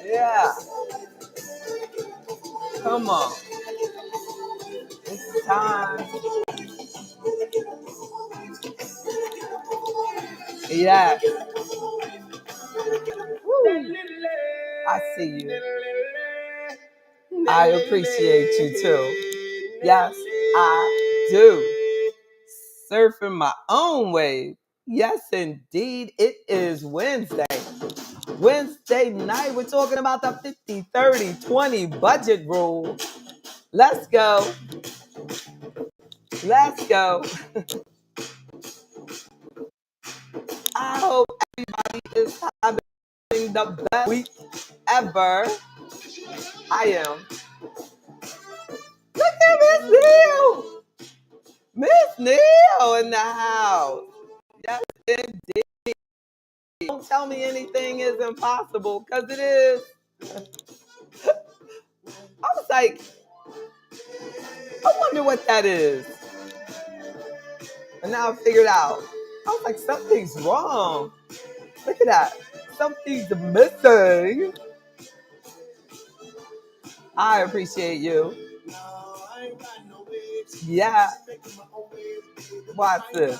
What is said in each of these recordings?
Yeah. Come on. It's time. Yeah. Woo. I see you. I appreciate you too. Yes, I do. Surfing my own wave. Yes, indeed. It is Wednesday. Wednesday night. We're talking about the 50-30-20 budget rule. Let's go. Let's go. I hope everybody is having the best week ever. I am. Look at Miss Neil. Miss Neil in the house. Yes, indeed. Don't tell me anything is impossible, because it is. I was like, I wonder what that is. And now I figured out. I was like, something's wrong. Look at that. Something's missing. I appreciate you. Yeah. Watch this.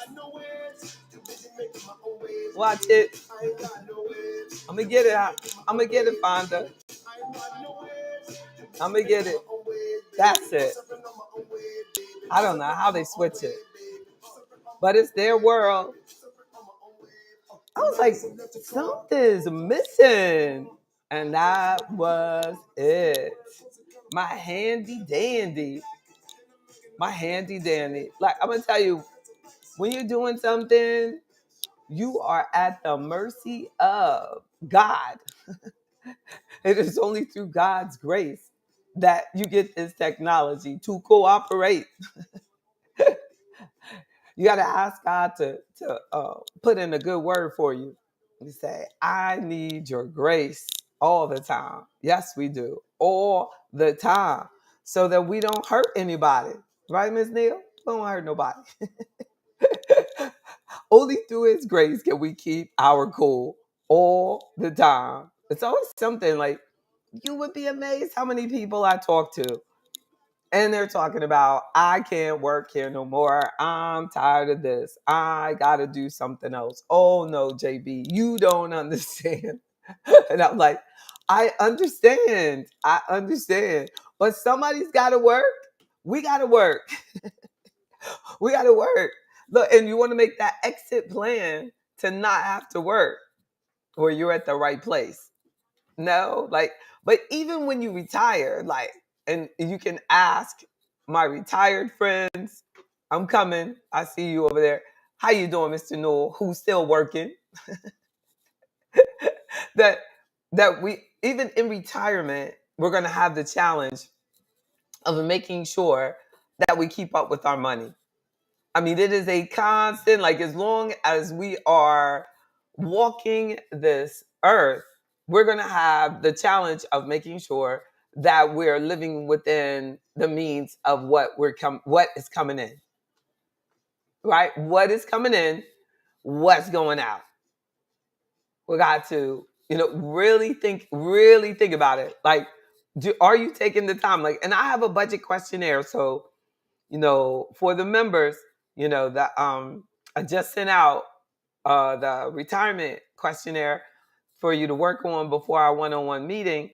Watch it. I'm gonna get it. I'm gonna get it, Fonda. I'm gonna get it. That's it. I don't know how they switch it, but it's their world. I was like, something's missing. And that was it. My handy dandy. My handy dandy. Like, I'm going to tell you, when you're doing something, you are at the mercy of God. It is only through God's grace that you get this technology to cooperate. You got to ask God to put in a good word for you. You say, I need your grace all the time. Yes, we do. All the time. So that we don't hurt anybody. Right, Ms. Neal? We don't hurt nobody. Only through his grace can we keep our cool all the time. It's always something like, you would be amazed how many people I talk to. And they're talking about, I can't work here no more. I'm tired of this. I got to do something else. Oh, no, JB, you don't understand. And I'm like, I understand. I understand. But somebody's got to work. We got to work. We got to work. Look, and you want to make that exit plan to not have to work, or you're at the right place. No, like, but even when you retire, like, and you can ask my retired friends, I'm coming. I see you over there. How you doing, Mr. Newell? Who's still working? that that we, even in retirement, we're gonna have the challenge of making sure that we keep up with our money. I mean, it is a constant, like, as long as we are walking this earth, we're going to have the challenge of making sure that we're living within the means of what is coming in, right? What is coming in, what's going out. We got to, really think about it. Like, are you taking the time? Like, and I have a budget questionnaire. So, for the members, that I just sent out the retirement questionnaire for you to work on before our one-on-one meeting.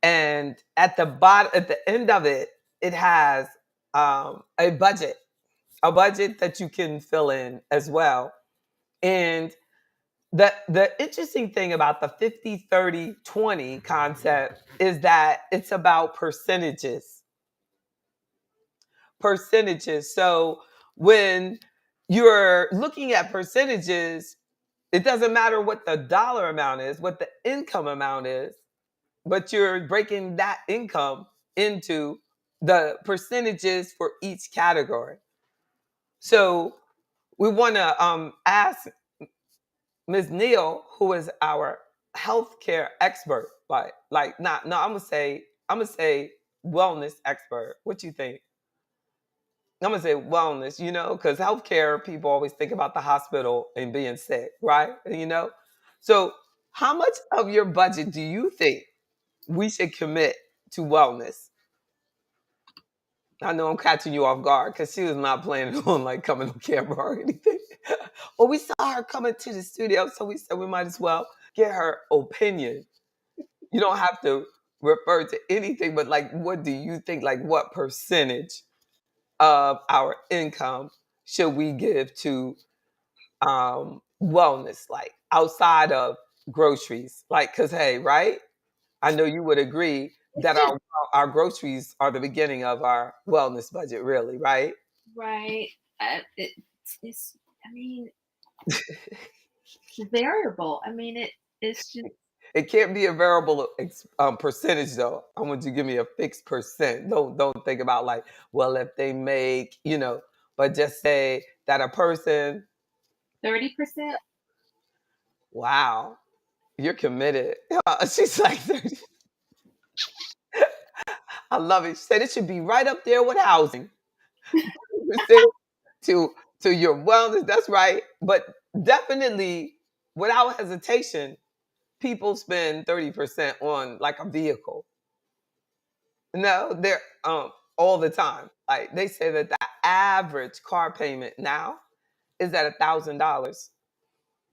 And at the end of it, it has a budget that you can fill in as well. And the interesting thing about the 50-30-20 concept is that it's about percentages. So when you're looking at percentages, it doesn't matter what the dollar amount is, what the income amount is, but you're breaking that income into the percentages for each category. So we want to ask Ms. Neal, who is our healthcare expert, I'm gonna say wellness expert. What you think? I'm gonna say wellness, because healthcare people always think about the hospital and being sick, right? So how much of your budget do you think we should commit to wellness? I know I'm catching you off guard because she was not planning on like coming on camera or anything. Well, we saw her coming to the studio, so we said we might as well get her opinion. You don't have to refer to anything, but like, what do you think? Like, what percentage of our income should we give to wellness, like outside of groceries? Like, because hey, right? I know you would agree that our groceries are the beginning of our wellness budget, really, right? Right. It's, I mean, variable. I mean, it's just It can't be a variable percentage, though. I want you to give me a fixed percent. Don't think about like, well, if they make, but just say that a person. 30%. Wow, you're committed. She's like 30. I love it. She said it should be right up there with housing. to to your wellness. That's right. But definitely, without hesitation, people spend 30% on like a vehicle. No, they're all the time. Like they say that the average car payment now is at $1,000.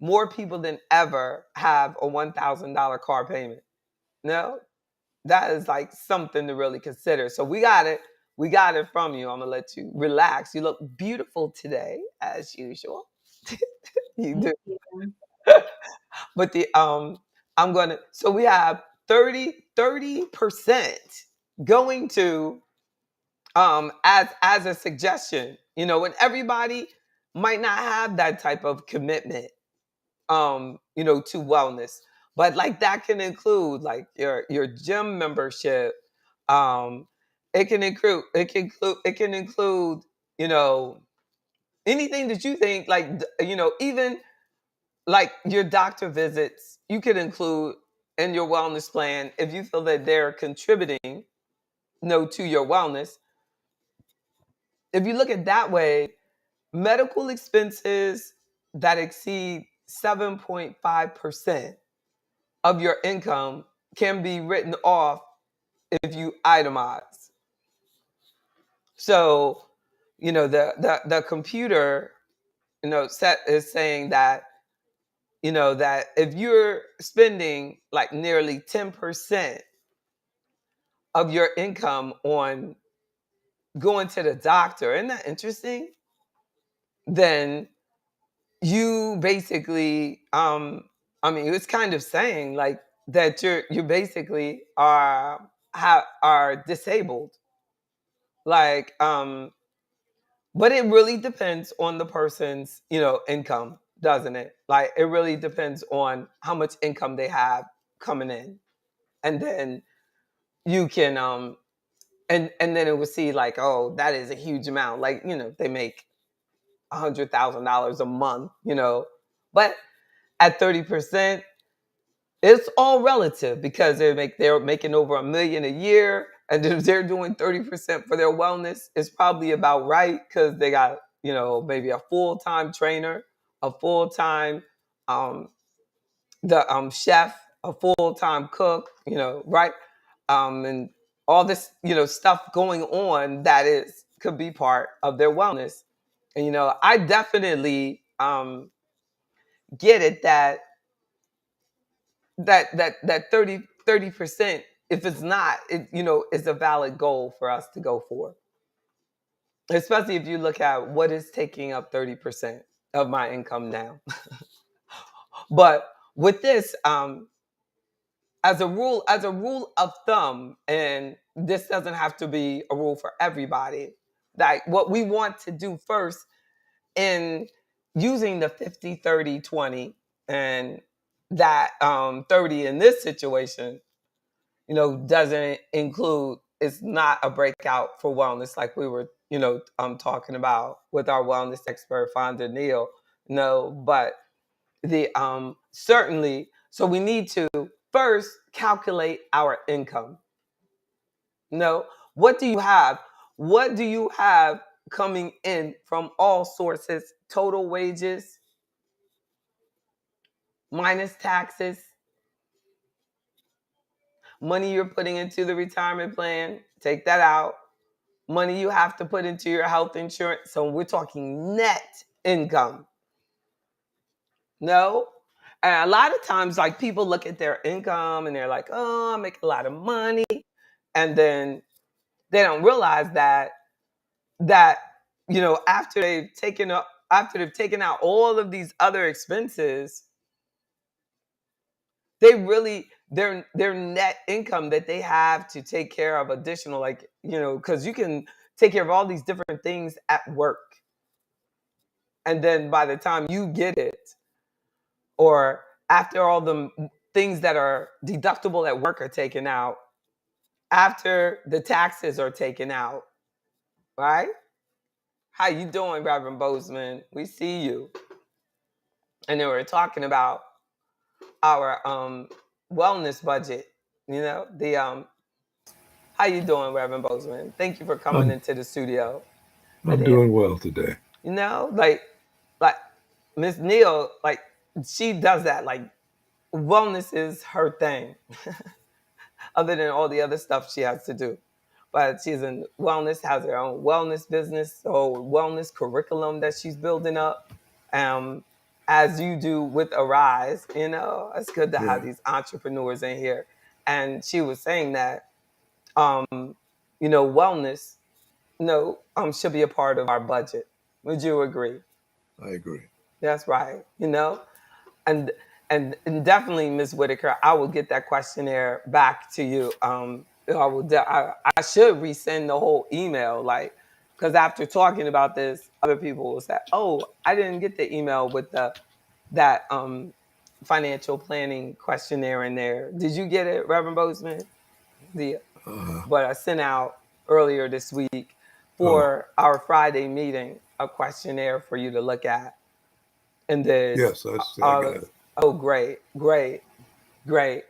More people than ever have a $1,000 car payment. No, that is like something to really consider. So we got it. We got it from you. I'm gonna let you relax. You look beautiful today, as usual. You Thank do. you. But the I'm gonna so we have 30% going to as a suggestion, and everybody might not have that type of commitment to wellness. But like that can include like your gym membership. Um it can include, you know, anything that you think like even like your doctor visits, you could include in your wellness plan if you feel that they're contributing, to your wellness. If you look at that way, medical expenses that exceed 7.5% of your income can be written off if you itemize. So, the computer, set is saying that, that if you're spending like nearly 10% of your income on going to the doctor, isn't that interesting? Then you basically, I mean, it's kind of saying like that you basically are disabled. Like, but it really depends on the person's, income, doesn't it? Like, it really depends on how much income they have coming in, and then you can, and then it would see like, oh, that is a huge amount. Like, they make $100,000 a month, but at 30%, it's all relative because they're making over 1 million a year, and if they're doing 30% for their wellness, it's probably about right because they got maybe a full time trainer, a full time um, the chef, a full time cook, right, and all this stuff going on that is could be part of their wellness. And I definitely get it that 30%, if it's not, it is a valid goal for us to go for, especially if you look at what is taking up 30% of my income now. But with this, as a rule of thumb, and this doesn't have to be a rule for everybody, like what we want to do first in using the 50-30-20, and that 30 in this situation, doesn't include, it's not a breakout for wellness like we were, talking about with our wellness expert, Fonda Neal. No, but the certainly, so we need to first calculate our income. No, what do you have? What do you have coming in from all sources, total wages minus taxes, money you're putting into the retirement plan, take that out, money you have to put into your health insurance. So we're talking net income. No. And a lot of times, like people look at their income and they're like, oh, I make a lot of money. And then they don't realize that, after they've taken out all of these other expenses, they really their net income that they have to take care of additional, like, because you can take care of all these different things at work, and then by the time you get it, or after all the things that are deductible at work are taken out, after the taxes are taken out, right? How you doing, Reverend Bozeman? We see you. And then we're talking about our wellness budget. The how you doing, Reverend Bozeman? Thank you for coming I'm into the studio. But I'm doing well today. like Miss Neal, like she does that. Like wellness is her thing, other than all the other stuff she has to do. But she's in wellness, has her own wellness business, or wellness curriculum that she's building up. Um, as you do with Arise, it's good to have Right. these entrepreneurs in here. And she was saying that, um, wellness, should be a part of our budget. Would you agree? I agree. That's right. And and definitely, Ms. Whitaker, I will get that questionnaire back to you. I should resend the whole email, like, because after talking about this, other people will say, "Oh, I didn't get the email with that financial planning questionnaire in there. Did you get it, Reverend Bozeman?" The Uh, What I sent out earlier this week oh, for our Friday meeting, a questionnaire for you to look at. And then, yes, I got it. oh, great, great, great.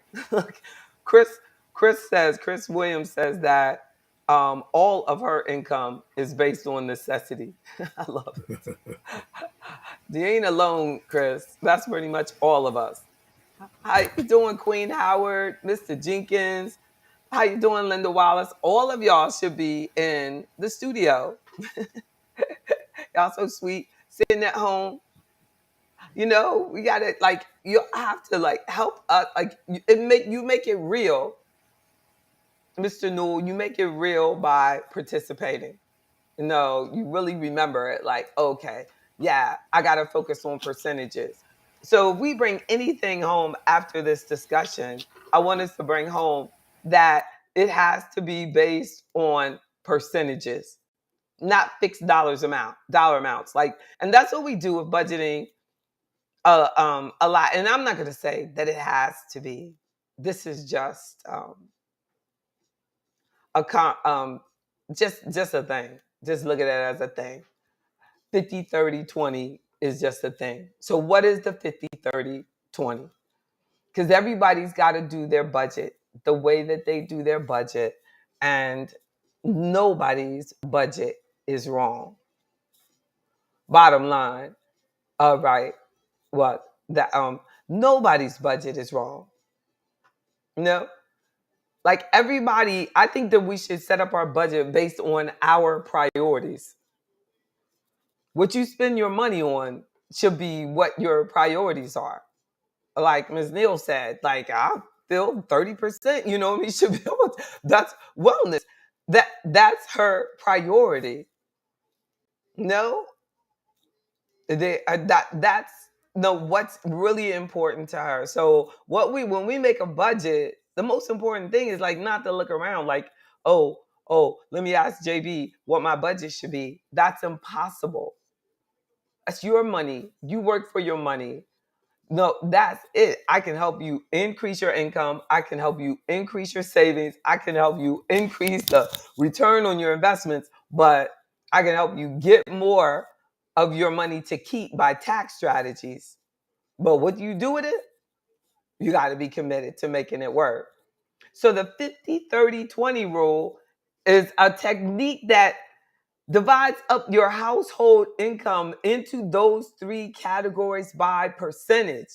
Chris, Chris Williams says that all of her income is based on necessity. I love it. You ain't alone, Chris. That's pretty much all of us. How you doing, Queen Howard, Mr. Jenkins? How you doing, Linda Wallace? All of y'all should be in the studio. Y'all so sweet, sitting at home. We gotta, like, you have to, like, help us, like, you make it real, Mr. Newell. You make it real by participating. You really remember it, like, okay, yeah, I gotta focus on percentages. So if we bring anything home after this discussion, I want us to bring home that it has to be based on percentages, not fixed dollar amounts. Like, and that's what we do with budgeting a lot. And I'm not going to say that it has to be. This is just a just a thing. Just look at it as a thing. 50-30-20 is just a thing. So what is the 50-30-20? Because everybody's got to do their budget the way that they do their budget, and nobody's budget is wrong. Bottom line, all right. What that Nobody's budget is wrong. No, like everybody, I think that we should set up our budget based on our priorities. What you spend your money on should be what your priorities are. Like Ms. Neal said, like, I feel 30%, should be able to, that's wellness. That's her priority. No, that's no what's really important to her. So when we make a budget, the most important thing is, like, not to look around like, oh, let me ask JB what my budget should be. That's impossible. That's your money. You work for your money. No, that's it. I can help you increase your income. I can help you increase your savings. I can help you increase the return on your investments, but I can help you get more of your money to keep by tax strategies. But what do you do with it? You got to be committed to making it work. So the 50-30-20 rule is a technique that divides up your household income into those three categories by percentage.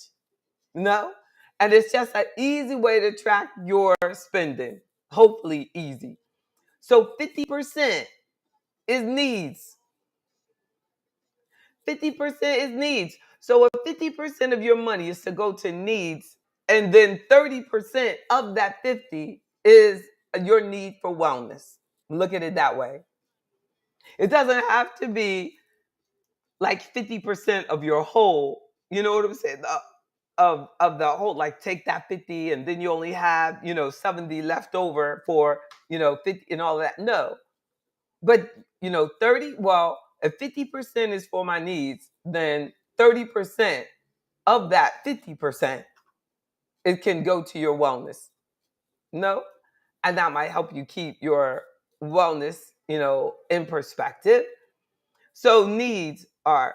No? And it's just an easy way to track your spending. Hopefully easy. So 50% is needs. 50% is needs. So if 50% of your money is to go to needs, and then 30% of that 50 is your need for wellness. Look at it that way. It doesn't have to be like 50% of your whole, you know what I'm saying? Of the whole, like take that 50 and then you only have, 70 left over for, 50 and all of that. No. But 30, well, if 50% is for my needs, then 30% of that 50%, it can go to your wellness. No? And that might help you keep your wellness, in perspective. So needs are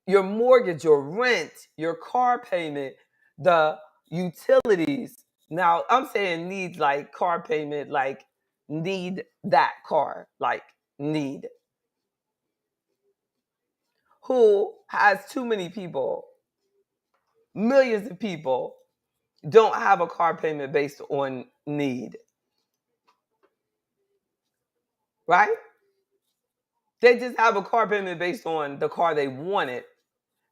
your mortgage, your rent, your car payment, the utilities. Now, I'm saying needs like car payment, like need that car, like need. Who has too many people, millions of people, don't have a car payment based on need, right? They just have a car payment based on the car they wanted.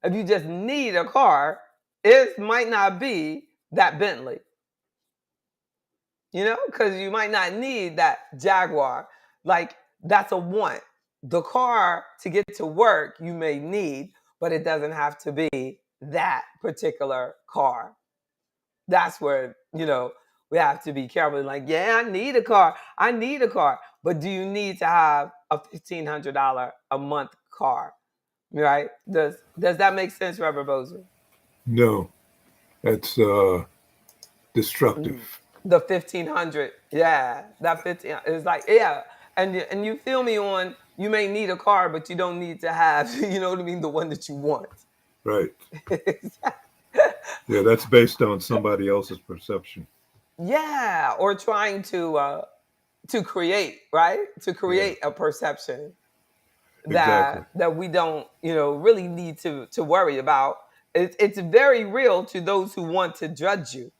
If you just need a car, it might not be that Bentley, because you might not need that Jaguar. Like, that's a want. The car to get to work you may need, but it doesn't have to be that particular car. That's where, we have to be careful. Like, yeah, I need a car. I need a car. But do you need to have a $1,500 a month car? Right? Does that make sense, Reverend Bozer? No, that's destructive. The 1,500, yeah, that 15 is like, yeah, and you feel me on. You may need a car, but you don't need to have, you know what I mean, the one that you want. Right. Yeah, that's based on somebody else's perception. Yeah, or trying to create, right? To create a perception Exactly. that we don't, really need to worry about. It's very real to those who want to judge you.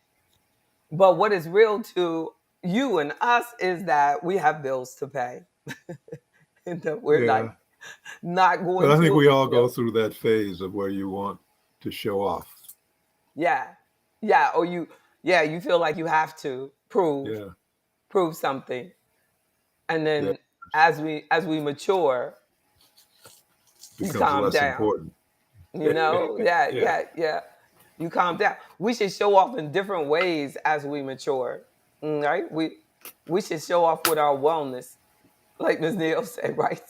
But what is real to you and us is that we have bills to pay. And that we're like Yeah. not But going I think to, we all go through that phase of where you want to show off. yeah. Yeah. Or you feel like you have to Yeah. prove something. And Yeah. then as we mature, you Becomes calm less down. important. Yeah, Yeah. yeah. You calm down. We should show off in different ways as we mature. Right? We should show off with our wellness, like Ms. Neal said, right?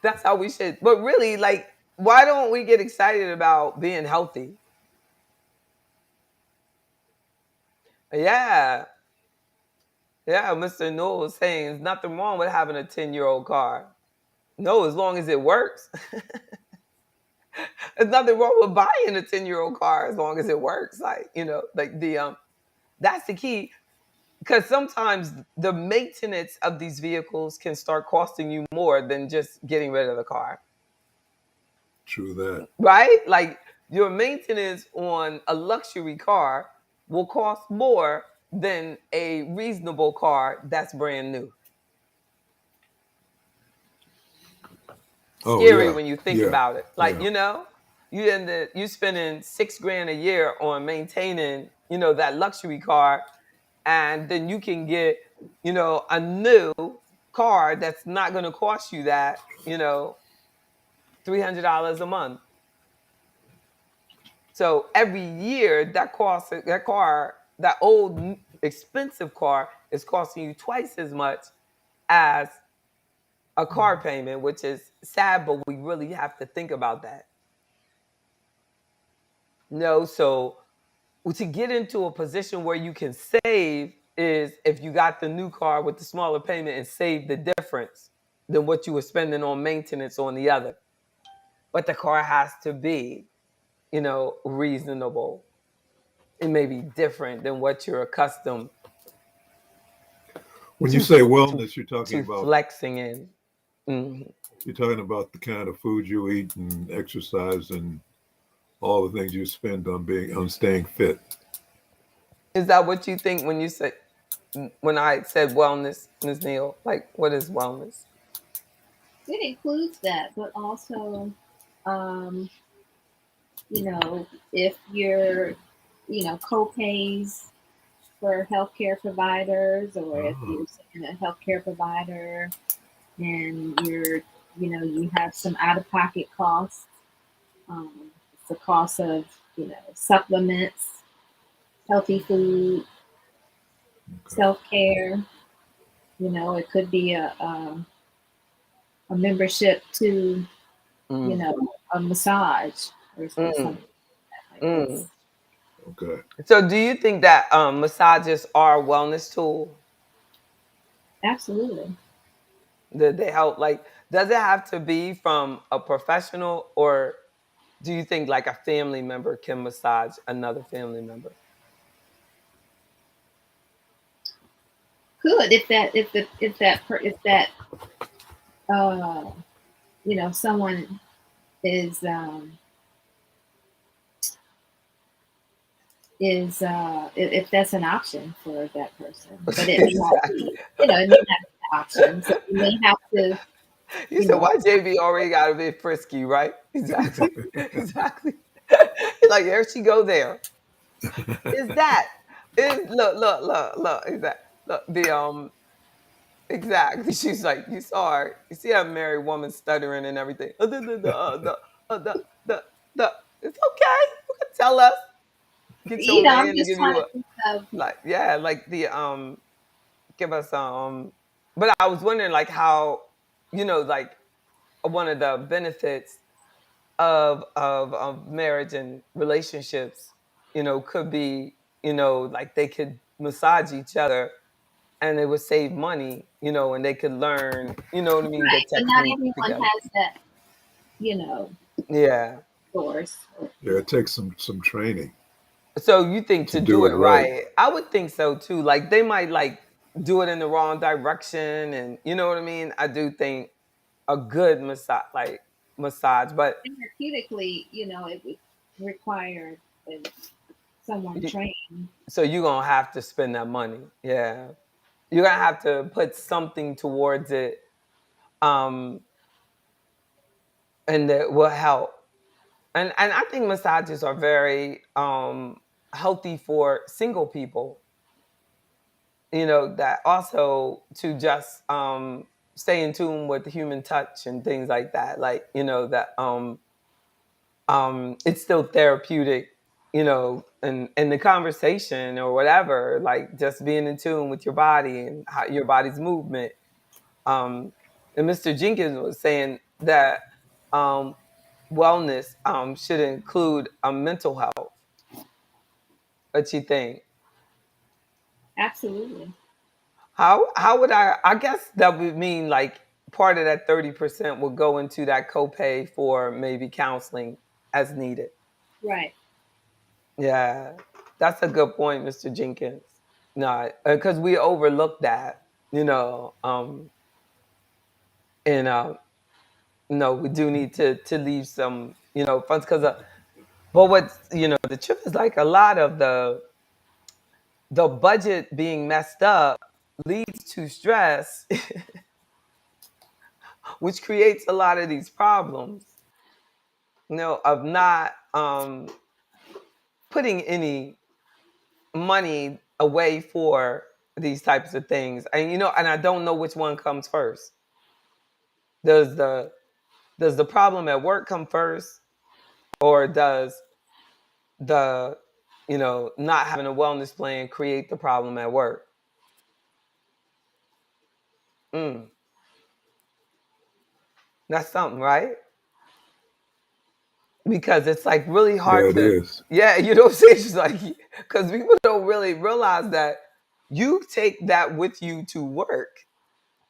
That's how we should. But really, like, why don't we get excited about being healthy? Yeah. Yeah, Mr. Noel was saying there's nothing wrong with having a 10-year-old car. No, as long as it works. There's nothing wrong with buying a 10-year-old car as long as it works. Like, like that's the key. Because sometimes the maintenance of these vehicles can start costing you more than just getting rid of the car. True that. Right? Like your maintenance on a luxury car will cost more than a reasonable car that's brand new. Oh Scary yeah. when you think Yeah. about it. Like, Yeah. you spending $6,000 a year on maintaining, that luxury car, and then you can get, a new car that's not going to cost you that, $300 a month. So every year that old expensive car is costing you twice as much as a car payment, which is sad, but we really have to think about that. No, so to get into a position where you can save is if you got the new car with the smaller payment and save the difference than what you were spending on maintenance on the other. But the car has to be, reasonable. It may be different than what you're accustomed When you to say to, wellness, you're talking to about flexing in. Mhm. You're talking about the kind of food you eat and exercise and all the things you spend on staying fit. Is that what you think when you said when I said wellness, Ms. Neal? Like, what is wellness? It includes that, but also, um, if you're, co-pays for healthcare providers, or if Ah, you're seeing a healthcare provider and you have some out-of-pocket costs, it's the cost of, supplements, healthy food, okay. self-care. It could be a membership to, Mm, a massage or mm, something like mm. this. Okay. So, do you think that massages are a wellness tool? Absolutely. That they help? Like, does it have to be from a professional, or do you think like a family member can massage another family member? Could, uh someone is if that's an option for that person, but it may not Exactly. be. It may not be an option, so you may have to, You you said know why JB already got a bit frisky, right? Exactly. Exactly. Like there she go there. Is that is look, is that look the exactly. She's like, you saw her. You see a married woman stuttering and everything. Uh, the, the, it's okay. You can tell us. Get your I'm man to just give trying you to a think of. like, yeah, like the give us but I was wondering like how, like one of the benefits of marriage and relationships, could be, like they could massage each other and it would save money, and they could learn, you know what I mean, the Right, but not technique everyone together. has that, you know Yeah. source. Yeah, it takes some training So you think to to do do it it right. right? I would think so too. Like they might like do it in the wrong direction, and you know what I mean. I do think a good massage, but Therapeutically, it would require uh, someone you, trained. so you're gonna have to spend that money. Yeah, you're gonna have to put something towards it, um, and that will help. And I think massages are very healthy for single people. That also to just stay in tune with the human touch and things like that. Like that it's still therapeutic, and the conversation or whatever, like just being in tune with your body and how your body's movement. Um, and Mr. Jenkins was saying that um, wellness should include mental health. What you think? Absolutely. How would I guess that would mean like part of that 30% will go into that copay for maybe counseling as needed. Right. Yeah, that's a good point, Mr. Jenkins. No, because we overlook that, and no, we do need to leave some, funds because, but what's the truth is like a lot of the budget being messed up leads to stress, which creates a lot of these problems, of not putting any money away for these types of things. And I don't know which one comes first. Does the problem at work come first, or does the not having a wellness plan create the problem at work? Mm, that's something, right? Because it's like really Yeah, hard it to, is. yeah, you know what I'm saying? It's like because people don't really realize that you take that with you to work.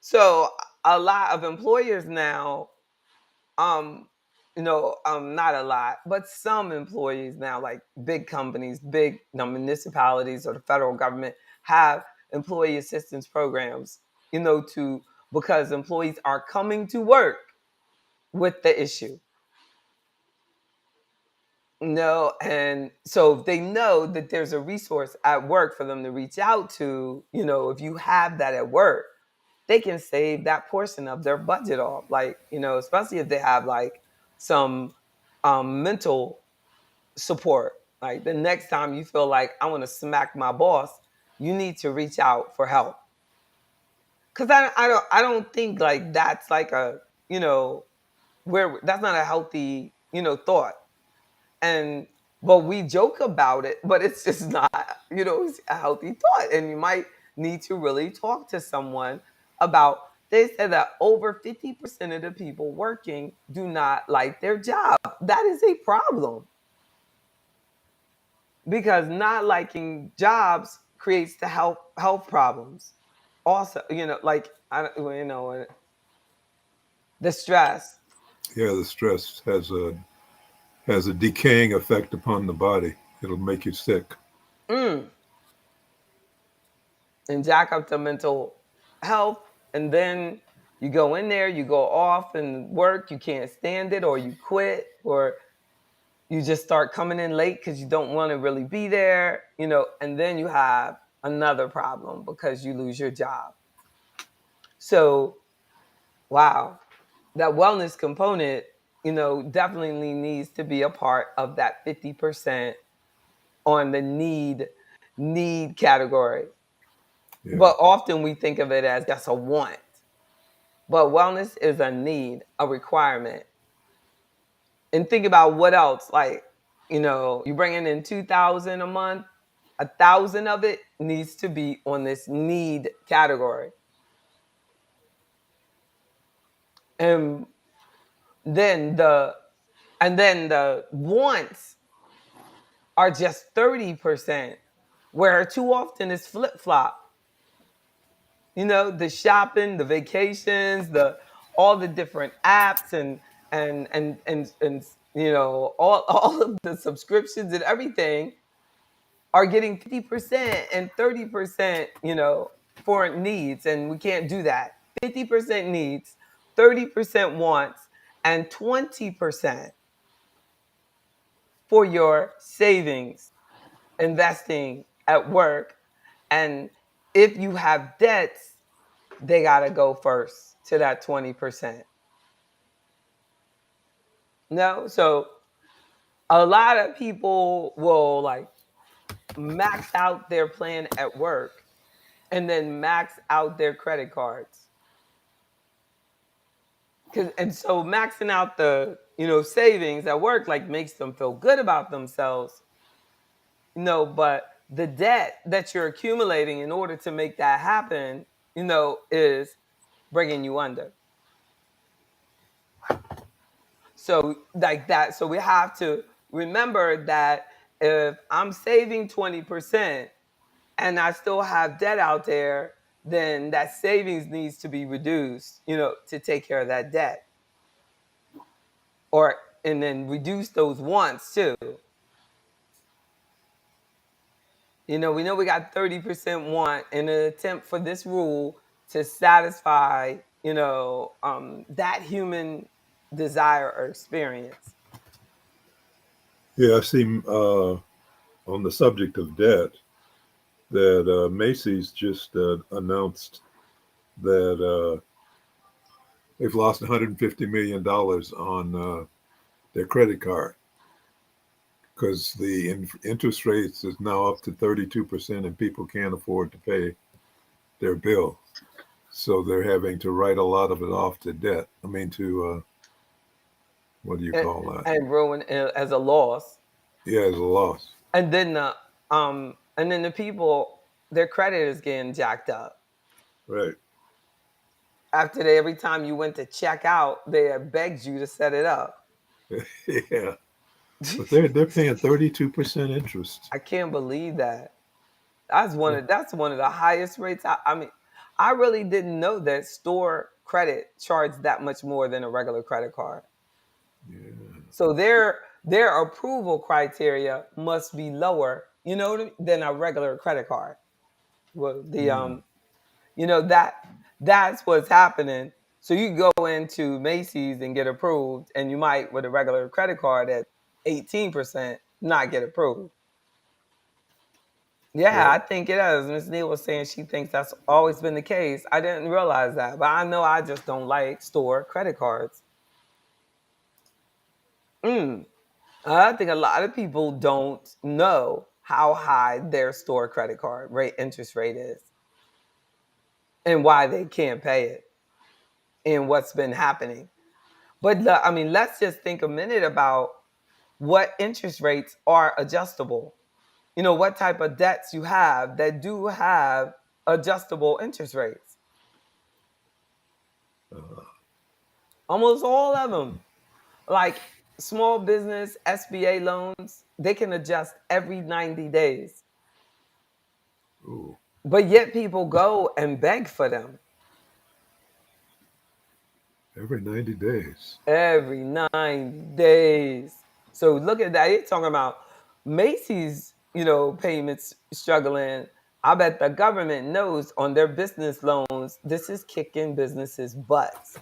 So a lot of employers now, um, not a lot, but some employees now, like big companies, big municipalities or the federal government, have employee assistance programs, to because employees are coming to work with the issue. No, and so they know that there's a resource at work for them to reach out to. If you have that at work, they can save that portion of their budget off. Like, especially if they have like some mental support. Like the next time you feel like I want to smack my boss, you need to reach out for help. Cause I don't think like that's like a, where that's not a healthy, thought. And but we joke about it, but it's just not, it's a healthy thought. And you might need to really talk to someone about. They said that over 50% of the people working do not like their job. That is a problem because not liking jobs creates the health problems. Also, like the stress. Yeah, the stress has a decaying effect upon the body. It'll make you sick. Mm. And jack up the mental health, and then you go in there, you go off and work, you can't stand it, or you quit, or you just start coming in late because you don't want to really be there, and then you have another problem because you lose your job. So, wow, that wellness component, definitely needs to be a part of that 50% on the need category. Yeah. But often we think of it as just a want. But wellness is a need, a requirement. And think about what else. Like, you bringing in 2,000 a month, 1,000 of it needs to be on this need category. And then the wants are just 30%, where too often it's flip-flop. The shopping, the vacations, all the different apps and all of the subscriptions and everything are getting 50% and 30%, for needs. And we can't do that. 50% needs, 30% wants, and 20% for your savings, investing at work. And if you have debts, they got to go first to that 20%. No? So a lot of people will like max out their plan at work and then max out their credit cards. And so maxing out the, savings at work like makes them feel good about themselves. But the debt that you're accumulating in order to make that happen, is bringing you under. So like that. So we have to remember that if I'm saving 20% and I still have debt out there, then that savings needs to be reduced, to take care of that debt. And then reduce those wants too. We know we got 30% want in an attempt for this rule to satisfy, that human desire or experience. Yeah, I see on the subject of debt that Macy's just announced that they've lost $150 million on their credit card because the interest rates is now up to 32% and people can't afford to pay their bill. So they're having to write a lot of it off to debt. I mean, to what do you call that? And ruin as a loss. Yeah, as a loss. And then the people, their credit is getting jacked up. Right. After every time you went to check out, they had begged you to set it up. Yeah. But they're paying 32% interest. I can't believe that. That's one of the highest rates. I mean, I really didn't know that store credit charged that much more than a regular credit card. Yeah. So their approval criteria must be lower, than a regular credit card. Well, that That's what's happening. So you go into Macy's and get approved, and you might, with a regular credit card at 18%, not get approved. Yeah, I Right. think it is. Miss Neal was saying she thinks that's always been the case. I didn't realize that, but I know I just don't like store credit cards. Mm. I think a lot of people don't know how high their store credit card rate interest rate is and why they can't pay it and what's been happening. But I mean, let's just think a minute about what interest rates are adjustable. You know, what type of debts you have that do have adjustable interest rates. Uh, Almost all of them. Like small business SBA loans, they can adjust every 90 days. ooh, But yet people go and beg for them every 90 days. every 90 days. So look at that. You're talking about Macy's, payments struggling. I bet the government knows on their business loans, this is kicking businesses' butts.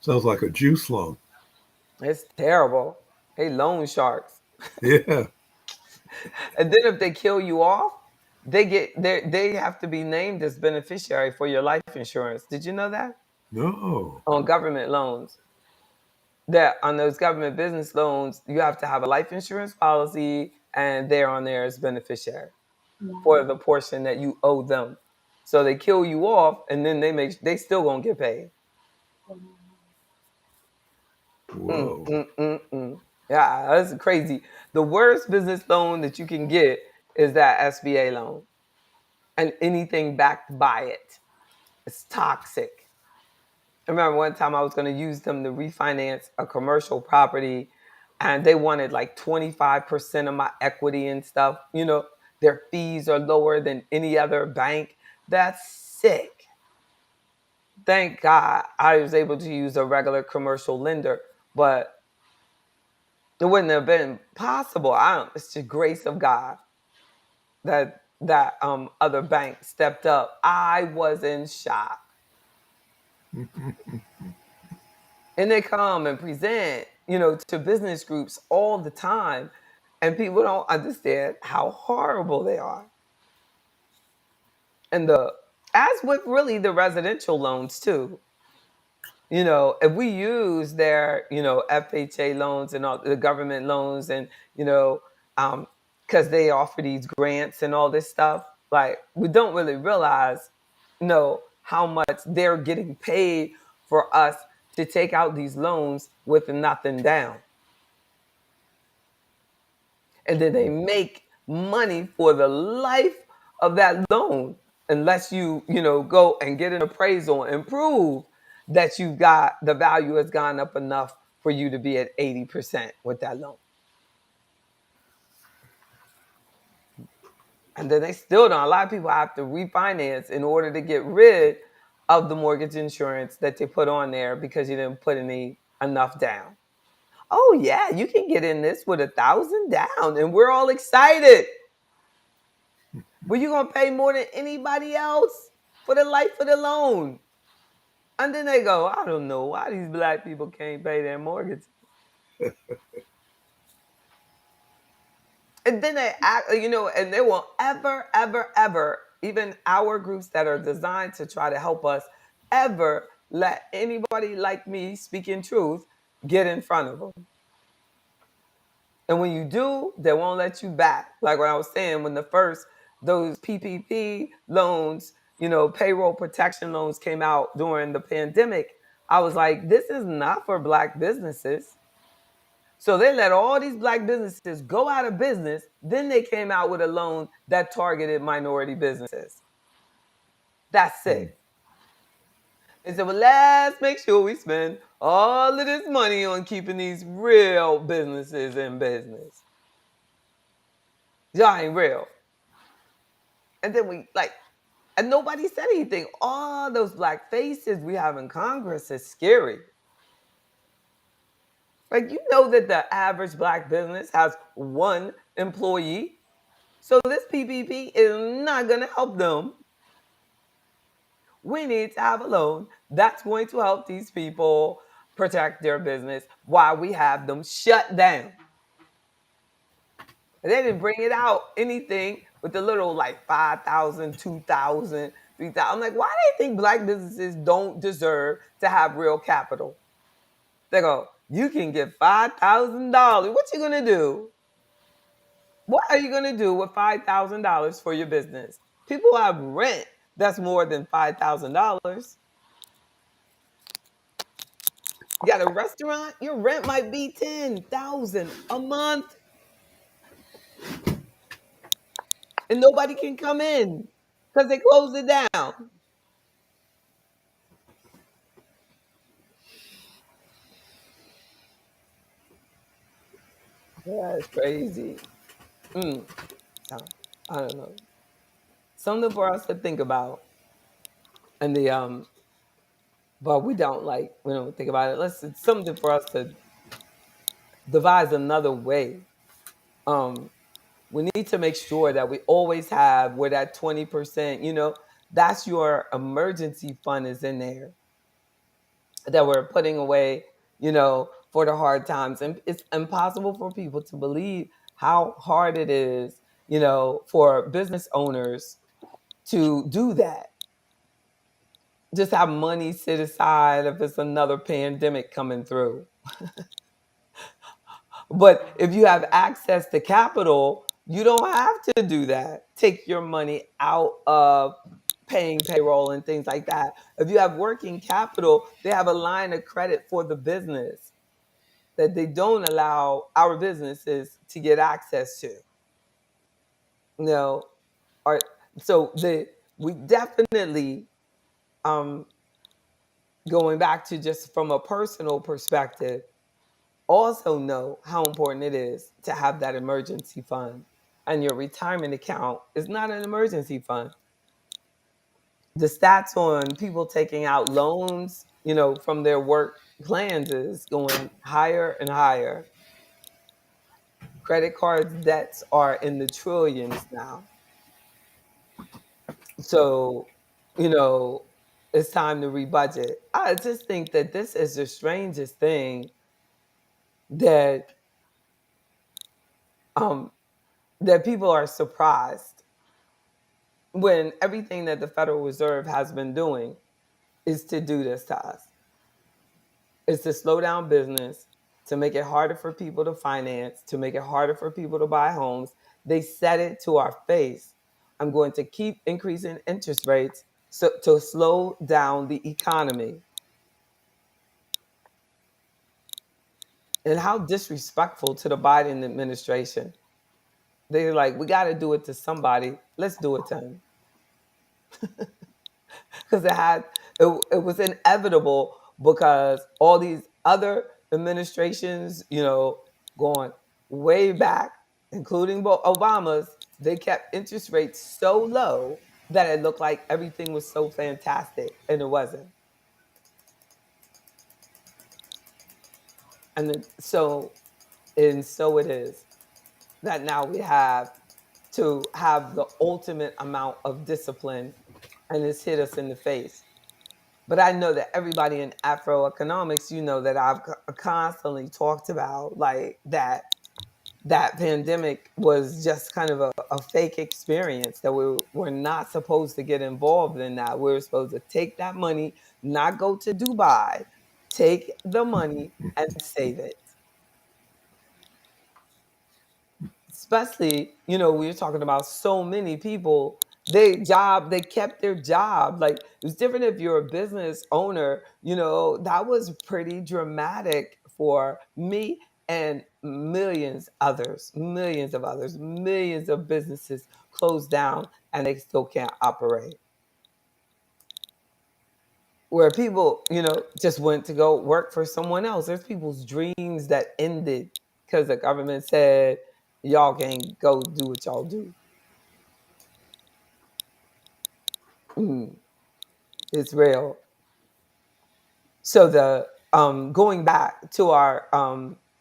Sounds like a juice loan. It's terrible. Hey, loan sharks. Yeah. And then if they kill you off, they have to be named as beneficiary for your life insurance. Did you know that? No. On government loans. That on those government business loans, you have to have a life insurance policy and they're on there as beneficiary for Wow. the portion that you owe them. So they kill you off and then they still gonna get paid. Mm, Whoa. mm, mm, mm. Yeah, that's crazy. The worst business loan that you can get is that SBA loan and anything backed by it. It's toxic. I remember one time I was going to use them to refinance a commercial property and they wanted like 25% of my equity and stuff. Their fees are lower than any other bank. That's sick. Thank God I was able to use a regular commercial lender, but it wouldn't have been possible. It's the grace of God that other bank stepped up. I was in shock. And they come and present, to business groups all the time. And people don't understand how horrible they are. And as with really the residential loans too, if we use their, FHA loans and all the government loans and, because they offer these grants and all this stuff, like we don't really realize, how much they're getting paid for us to take out these loans with nothing down. And then they make money for the life of that loan unless you go and get an appraisal and prove that the value has gone up enough for you to be at 80% with that loan. And then they still don't. A lot of people have to refinance in order to get rid of the mortgage insurance that they put on there because you didn't put enough down. Oh yeah, you can get in this with 1,000 down, and we're all excited. Well, you're gonna pay more than anybody else for the life of the loan. And then they go, I don't know why these black people can't pay their mortgage. And then they act, and they won't ever, ever, ever, even our groups that are designed to try to help us, ever let anybody like me speaking truth get in front of them. And when you do, they won't let you back. Like what I was saying, when those PPP loans, payroll protection loans came out during the pandemic, I was like, this is not for black businesses. So they let all these black businesses go out of business. Then they came out with a loan that targeted minority businesses. That's Hmm. it. They said, well, let's make sure we spend all of this money on keeping these real businesses in business. Y'all ain't real. And then and nobody said anything. All those black faces we have in Congress is scary. Like, that the average black business has one employee. So this PPP is not going to help them. We need to have a loan that's going to help these people protect their business while we have them shut down. And they didn't bring it out anything with the little like 5,000, 2,000, 3,000. I'm like, why do they think black businesses don't deserve to have real capital? They go, you can get $5,000. What you gonna do? What are you gonna do with $5,000 for your business? People have rent that's more than $5,000. You got a restaurant, your rent might be 10,000 a month, and nobody can come in because they close it down. Yeah, it's crazy. Mm. So I don't know. Something for us to think about. And the but we don't think about it. It's something for us to devise another way. Um we need to make sure that we always have where that 20%, that's your emergency fund is in there that we're putting away, for the hard times. And it's impossible for people to believe how hard it is, for business owners to do that. Just have money sit aside if it's another pandemic coming through. But if you have access to capital, you don't have to do that. Take your money out of paying payroll and things like that. If you have working capital, they have a line of credit for the business that they don't allow our businesses to get access to. You know, or so we definitely um going back to just from a personal perspective, also know how important it is to have that emergency fund. And your retirement account is not an emergency fund. The stats on people taking out loans, from their work plans is going higher and higher. Credit cards debts are in the trillions now. So, you know, it's time to rebudget. I just think that this is the strangest thing that um that people are surprised when everything that the Federal Reserve has been doing is to do this to us. It's to slow down business, to make it harder for people to finance, to make it harder for people to buy homes. They said it to our face. I'm going to keep increasing interest rates so to slow down the economy. And how disrespectful to the Biden administration. They're like, we got to do it to somebody. Let's do it to him. Because it was inevitable because all these other administrations, going way back, including Obama's, they kept interest rates so low that it looked like everything was so fantastic, and it wasn't. And so it is that now we have to have the ultimate amount of discipline, and it's hit us in the face. But I know that everybody in Afro economics, that I've constantly talked about, like that pandemic was just kind of a fake experience, that we were not supposed to get involved in that. We were supposed to take that money, not go to Dubai, take the money and save it. Especially, we were talking about so many people, they kept their job. Like, it's different if you're a business owner, that was pretty dramatic for me and millions of others, millions of businesses closed down and they still can't operate. Where people, just went to go work for someone else. There's people's dreams that ended because the government said, y'all can go do what y'all do. Mm, it's real. So the going back to our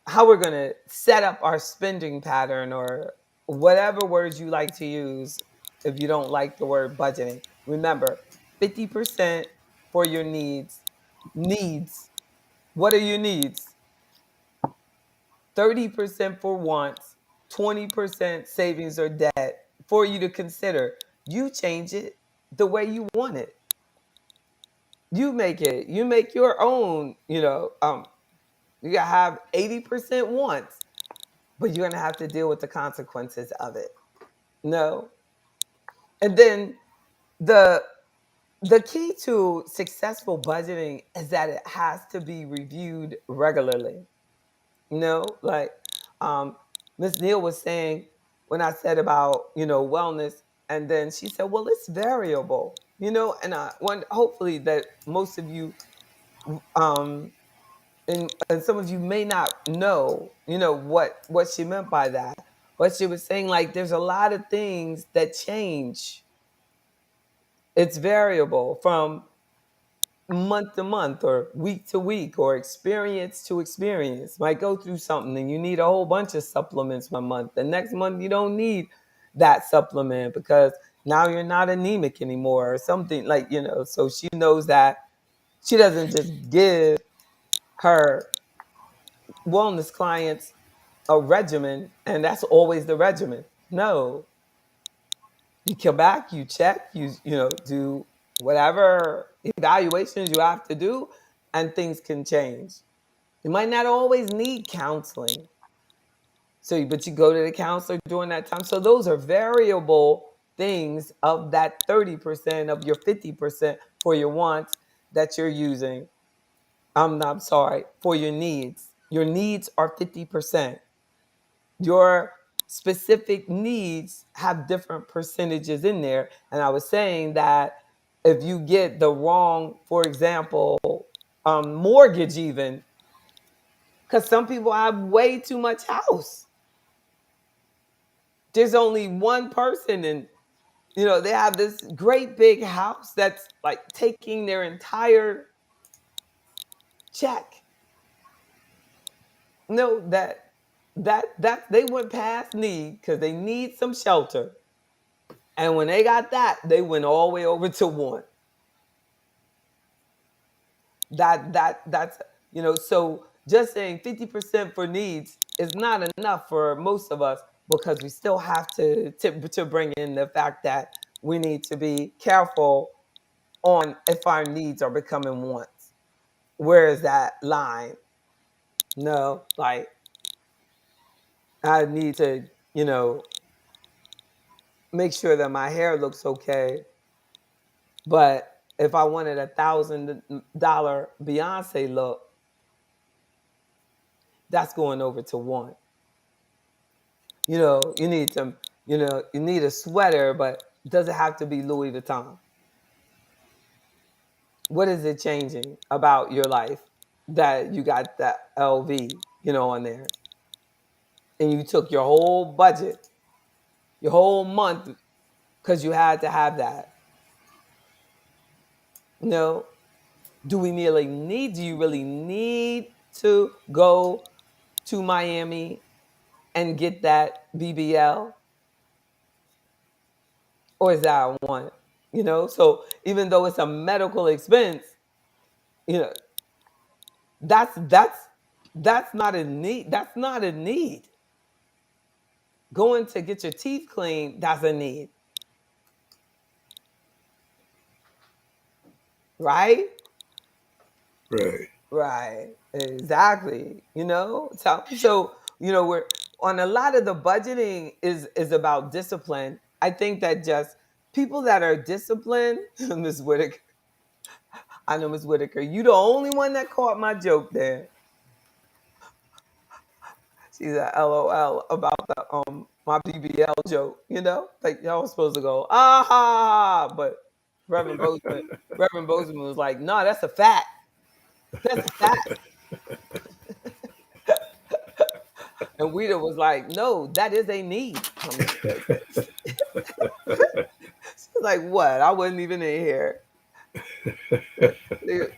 how we're gonna set up our spending pattern, or whatever words you like to use if you don't like the word budgeting. Remember, 50% for your needs. Needs. What are your needs? 30% for wants, 20% savings or debt for you to consider. You change it the way you want it. You make it. You make your own, you gotta have 80% wants, but you're gonna have to deal with the consequences of it. No. And then the the key to successful budgeting is that it has to be reviewed regularly. Like um Miss Neal was saying when I said about, wellness, and then she said, well, it's variable, and I want hopefully that most of you um and some of you may not know, what she meant by that. But she was saying like there's a lot of things that change. It's variable from month to month or week to week or experience to experience. Might go through something and you need a whole bunch of supplements one month. The next month you don't need that supplement because now you're not anemic anymore or something like, so she knows that she doesn't just give her wellness clients a regimen and that's always the regimen. No, you come back, you check, do whatever evaluations you have to do, and things can change. You might not always need counseling. So, but you go to the counselor during that time. So those are variable things of that 30% of your 50% for your wants that you're using. I'm sorry, for your needs. Your needs are 50%. Your specific needs have different percentages in there. And I was saying that if you get the wrong, for example, mortgage, even, because some people have way too much house. There's only one person, and they have this great big house that's like taking their entire check. No, that they went past need because they need some shelter. And when they got that, they went all the way over to want. That's so just saying 50% for needs is not enough for most of us because we still have to bring in the fact that we need to be careful on if our needs are becoming wants. Where is that line? No, like I need to, make sure that my hair looks okay. But if I wanted $1,000 Beyonce look, that's going over to want. You need to, you need a sweater, but does it have to be Louis Vuitton? What is it changing about your life that you got that LV, on there? And you took your whole budget, your whole month, because you had to have that. Do you really need to go to Miami and get that BBL? Or is that a want? So even though it's a medical expense, you know, that's that's that's not a need. That's not a need. Going to get your teeth cleaned, that's a need. Right? Right. Right. Exactly. So we're on a lot of the budgeting is about discipline. I think that just people that are disciplined, Miss Whitaker, I know Miss Whitaker, you the only one that caught my joke there. She's a LOL about the my BBL joke, like y'all was supposed to go, aha, but Reverend Bozeman, Reverend Bozeman was like, no, that's a fact. That's a fact. And Weta was like, no, that is a need. She's like, what? I wasn't even in here.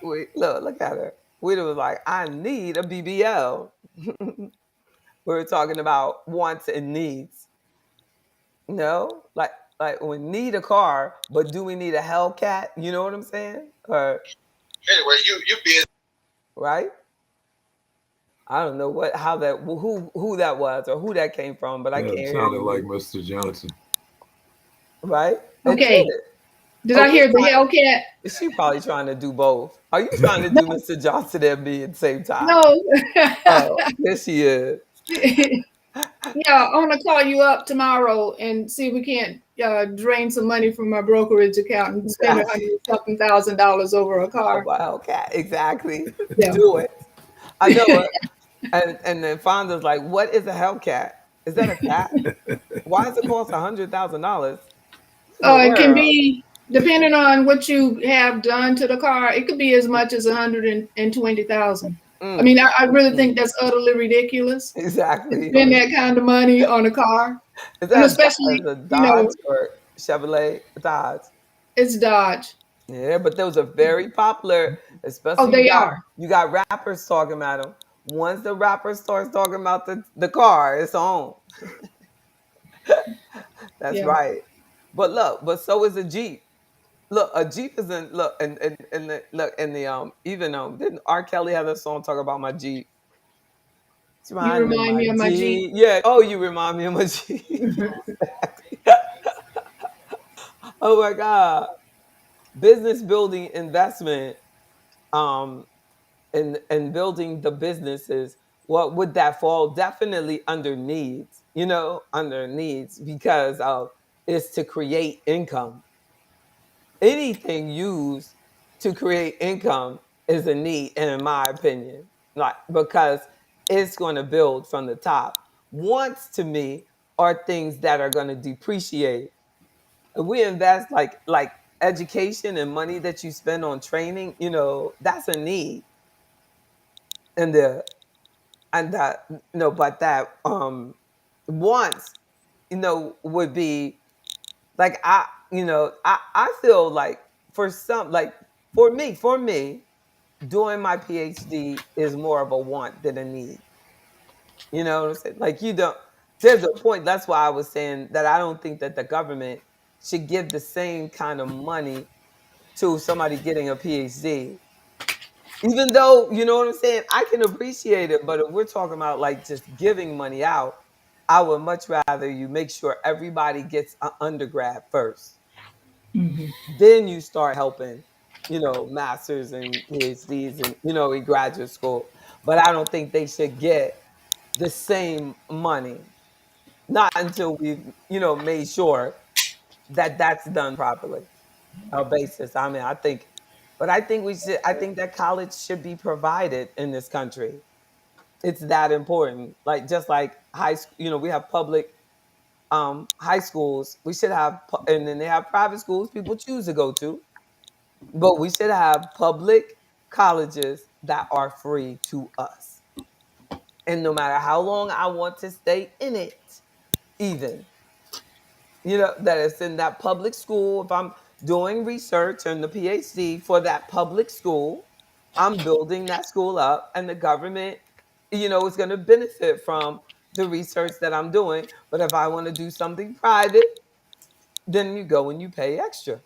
Wait, look at her. Weta was like, I need a BBL. We were talking about wants and needs. Like Like we need a car, but do we need a Hellcat? You know what I'm saying? Or Anyway, you be right? I don't know how that who that was or who that came from, but I Yeah, can't it hear sounded like you. Mr. Johnson. Right? It Okay. did. Did Oh, I hear the Hellcat? she probably trying to do both. Are you trying to do Mr. Johnson and me at the same time? No. Oh, yes, she is. Yeah, I want to call you up tomorrow and see if we can't drain some money from my brokerage account and spend a Exactly. hundred something $1,000 over a A car. wildcat. Exactly. Yeah. Do it. I know it. And then Fonda's like, what is a Hellcat? Is that a cat? Why does it cost $100,000 in the It can world? be depending on what you have done to the car. It could be as much as 120,000. I Mm, mean, I really mm, think that's utterly ridiculous to exactly. spend that kind of money on a car, Is and that especially, a Dodge or Chevrolet? Dodge. it's Dodge. Yeah, but those are very popular, Oh, especially they are. you got rappers talking about them. Once the rapper starts talking about the car, it's on. That's Yeah. right. But look, but so is a Jeep. Look, a Jeep isn't look and the look and the even didn't R. Kelly have a song talk about my Jeep? It's You riding remind my me of my Jeep. Jeep. Yeah. Oh, you remind me of my Jeep. Oh my God. Business building investment. Um, and building the businesses, what would that fall? Definitely under needs, under needs because of is to create income. Anything used to create income is a need, and in my opinion, like because it's going to build from the top. Wants to me are things that are going to depreciate. If we invest like education and money that you spend on training, that's a need. And the and that no but that wants would be like I feel like for some like for me doing my PhD is more of a want than a need. You know what I'm saying? Like you don't there's a point. That's why I was saying that I don't think that the government should give the same kind of money to somebody getting a PhD. Even though, you know what I'm saying? I can appreciate it, but if we're talking about like just giving money out, I would much rather you make sure everybody gets an undergrad first. Mhm. Then you start helping, masters and PhDs and, in graduate school. But I don't think they should get the same money. Not until we've, made sure that that's done properly. A basis. I mean, I think that college should be provided in this country. It's that important. Like just like high school, we have public high schools. We should have and then they have private schools people choose to go to, but we should have public colleges that are free to us. And no matter how long I want to stay in it, even that it's in that public school. If I'm doing research and the PhD for that public school, I'm building that school up, and the government, is going to benefit from the research that I'm doing. But if I want to do something private, then you go and you pay extra.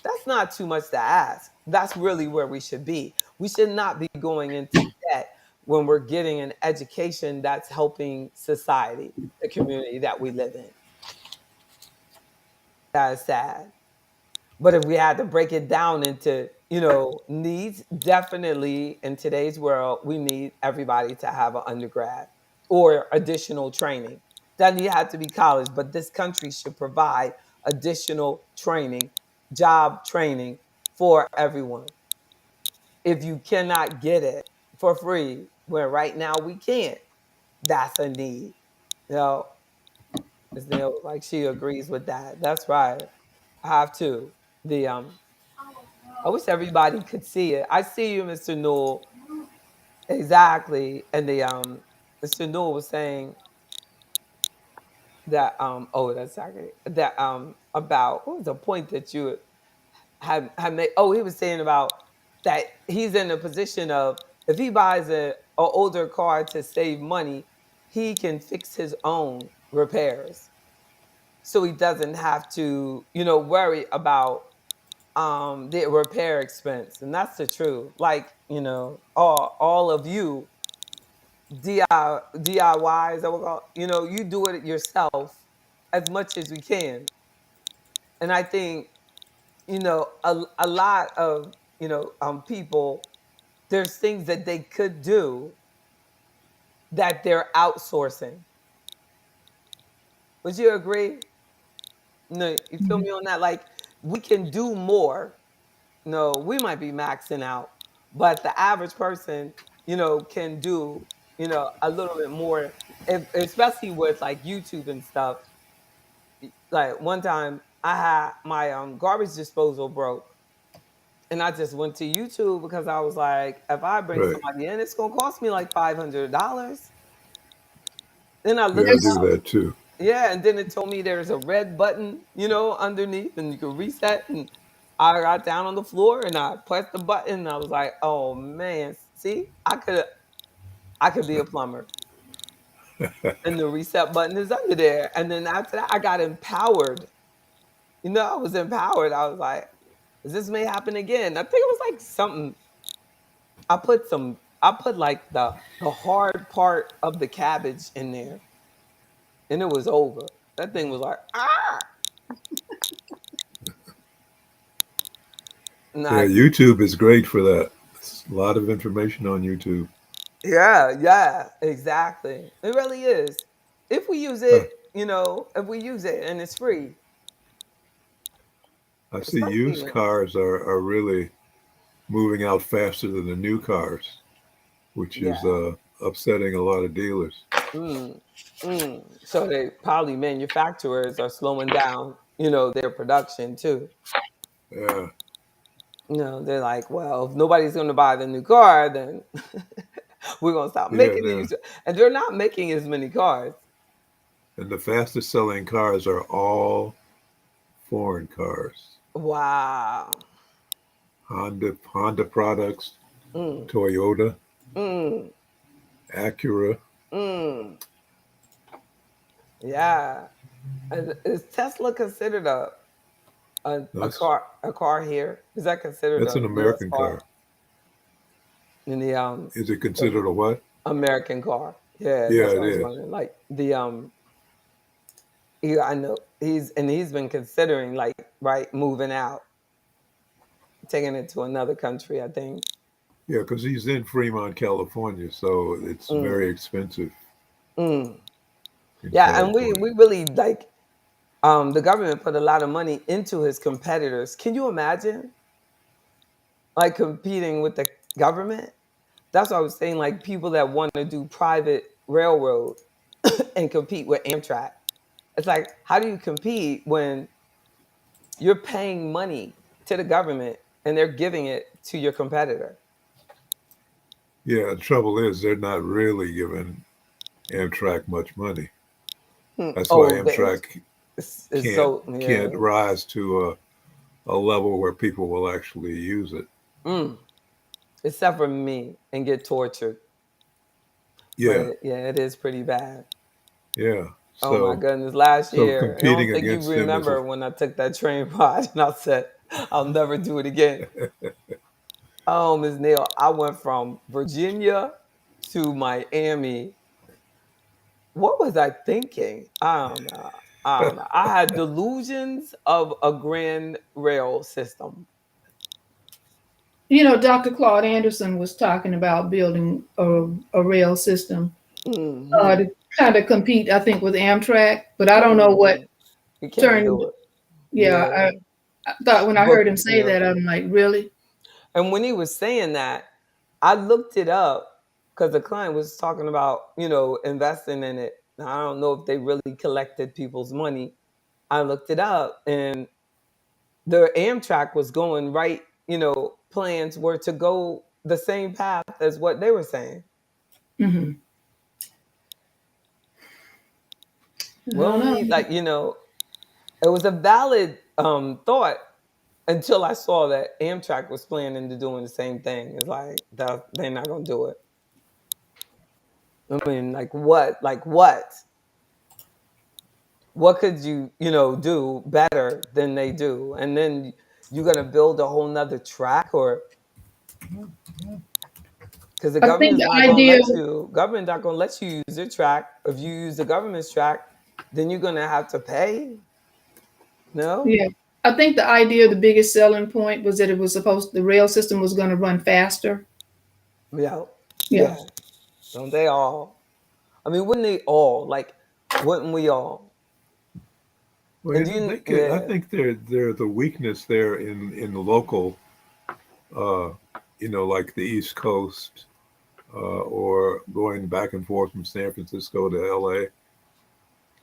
That's not too much to ask. That's really where we should be. We should not be going into debt when we're getting an education that's helping society, the community that we live in. That is sad. But if we had to break it down into, needs, definitely in today's world, we need everybody to have an undergrad or additional training. Doesn't have to be college, but this country should provide additional training, job training for everyone. If you cannot get it for free, where right now we can't, that's a need. You know, Ms. Neil, like she agrees with that. That's right. I have to. The I wish everybody could see it. I see you, Mr. Newell. Exactly. And the Mr. Newell was saying that that's exactly that about what was the point that you had made? Oh, he was saying about that he's in a position of if he buys a older car to save money, he can fix his own repairs. so he doesn't have to, worry about the repair expense. And that's the truth. Like, all of you DIYs that we call, you do it yourself as much as we can. And I think, a lot of, people, there's things that they could do that they're outsourcing. Would you agree? No, you feel Mhm. me on that? Like, we can do more. No, we might be maxing out, but the average person, can do, a little bit more, especially with like YouTube and stuff. Like one time I had my garbage disposal broke, and I just went to YouTube because I was like, if I bring Right. somebody in, it's gonna cost me like $500. Then I Yeah, looked I it do That's up. that too. Yeah, and then it told me there's a red button, underneath, and you can reset. And I got down on the floor and I pressed the button. And I was like, "Oh man, see, I could be a plumber." And the reset button is under there. And then after that, I got empowered. I was empowered. I was like, "This may happen again." I think it was like something. I put like the hard part of the cabbage in there, and it was over. That thing was like, ah. And Yeah, I YouTube is great for that. It's a lot of information on YouTube. Yeah, yeah, exactly. It really is. If we use Uh, it, if we use it and it's free, I see especially used when, cars are really moving out faster than the new cars, which is yeah. upsetting a lot of dealers. Mm, So they probably manufacturers are slowing down, their production too. Yeah, They're like, well, if nobody's going to buy the new car, then we're going to stop yeah, making yeah. these. And they're not making as many cars. And the fastest selling cars are all foreign cars. Wow. Honda products, Mm, Toyota, mm, Acura. mm. Yeah. Is Tesla considered a That's car here? Is that considered that's a an U.S. American car car. in the Is it the considered a what? American car? Yeah, Yeah, that's it what I was is. wondering. Like I know he's been considering like right moving out, taking it to another country. I think. Yeah, because he's in Fremont, California, so it's Mm, very expensive mm. in Yeah, and we California. we really like the government put a lot of money into his competitors. Can you imagine like competing with the government? That's what I was saying. Like people that want to do private railroad and compete with Amtrak. It's like, how do you compete when you're paying money to the government and they're giving it to your competitor? Yeah, the trouble is they're not really giving Amtrak much money. That's why Oh, the Amtrak it's so can't yeah. rise to a level where people will actually use it. Mm, except for me and get tortured. Yeah, But yeah, it is pretty bad. yeah. Oh my So goodness. Last so year, I don't competing think you against them is a remember when I took that train ride and I said, I'll never do it again. Oh, Ms. Neal, I went from Virginia to Miami. What was I thinking? I don't know. I don't know. I had delusions of a grand rail system. Dr. Claude Anderson was talking about building a rail system Hmm. to kind of compete, I think, with Amtrak. But I don't know what Hmm. You can't turned. do it. Yeah, Yeah. I thought when I But heard him say yeah. that, I'm like, really? And when he was saying that, I looked it up because the client was talking about, investing in it. Now, I don't know if they really collected people's money. I looked it up and the Amtrak was going right, plans were to go the same path as what they were saying. Hmm. I We don't don't know. need like, it was a valid thought until I saw that Amtrak was planning to doing the same thing. It's like they're not gonna do it. I mean, like what? Like what? what could you, do better than they do? And then you're gonna build a whole nother track, or because the I think government's the not gonna idea, let you, government not gonna let you use their track. If you use the government's track, then you're gonna have to pay. No? yeah, I think the idea, the biggest selling point was that the rail system was going to run faster. Yeah. Yeah. Yeah. Don't they all? I mean, wouldn't they all? Like, wouldn't we all? Well, And you, they could. I yeah. think there's a weakness there in the local, uh, like the East Coast, or going back and forth from San Francisco to L.A.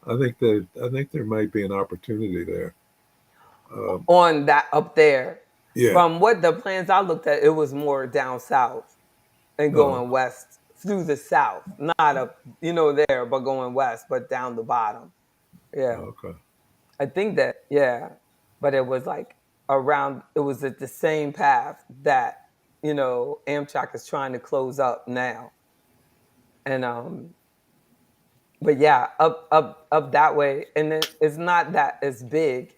I think there might be an opportunity there. Um, On that up there. yeah. From what the plans I looked at, it was more down south and Oh, going west through the south, not up, there, but going west, but down the bottom. Yeah. okay. I think that, yeah. But it was like it was at the same path that, Amtrak is trying to close up now. And but yeah, up that way. And then it's not that it's big,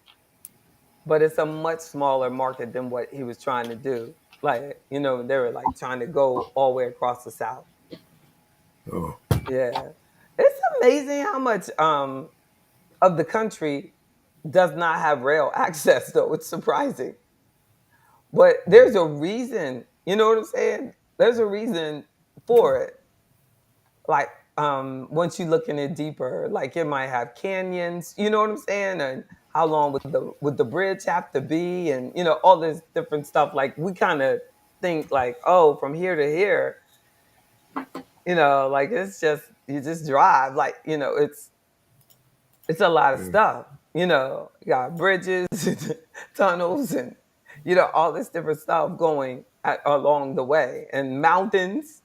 but it's a much smaller market than what he was trying to do. Like, they were like trying to go all the way across the south. Oh, Yeah. It's amazing how much of the country does not have rail access, though. It's surprising. But there's a reason, you know what I'm saying? There's a reason for it. Like, once you look in it deeper, like it might have canyons, you know what I'm saying? And how long would the bridge have to be, and all this different stuff. Like, we kind of think like, oh, from here to here, like it's just you just drive. Like, it's a lot of yeah. stuff. You got bridges, tunnels, and all this different stuff going along the way, and mountains.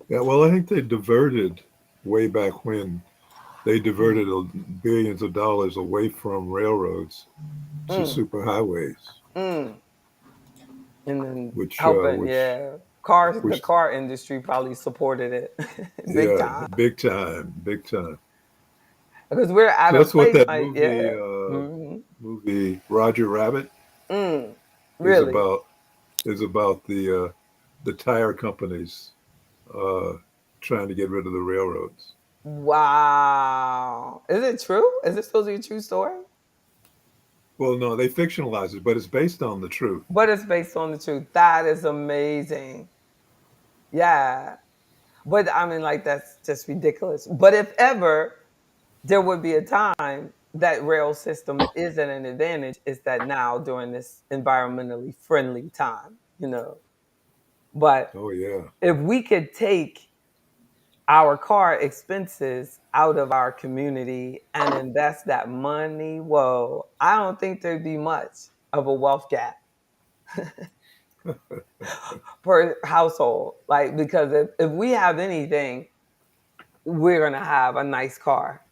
Yeah. Well, I think they diverted way back when they diverted billions of dollars away from railroads to Mm, superhighways, mm. And then which helping, yeah. Cars, the which car industry probably supported it big yeah, time, big time, big time. because we're at So a that's what place that like, movie yeah. Hmm. movie Roger Rabbit Mm, is really? about the tire companies uh, trying to get rid of the railroads. Wow. Is it true? Is it supposed to be a true story? Well, no, they fictionalize it, but it's based on the truth. But it's based on the truth. That is amazing. Yeah. But I mean, like, that's just ridiculous. But if ever there would be a time that rail system is at an advantage, is that now during this environmentally. But Oh yeah, if we could take our car expenses out of our community and invest that money, whoa, I don't think there'd be much of a wealth gap per household. Like, because if we have anything, we're gonna have a nice car.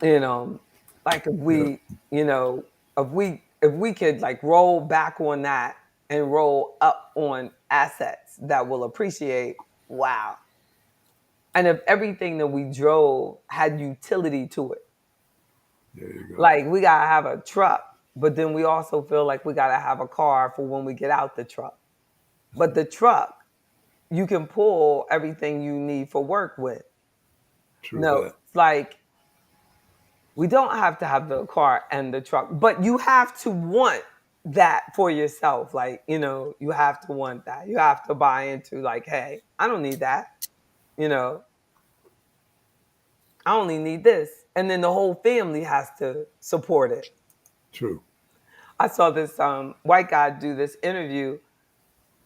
you know like, if yeah, we you know if we could like roll back on that and roll up on assets that will appreciate. Wow. And if everything that we drove had utility to it, there you go. like, we gotta have a truck, but then we also feel like we gotta have a car for when we get out the truck. But the truck, you can pull everything you need for work with. True No, that. it's like, we don't have to have the car and the truck, but you have to want that for yourself. Like, you have to want that. You have to buy into, like, hey, I don't need that. You know, I only need this. And then the whole family has to support it. True. I saw this white guy do this interview,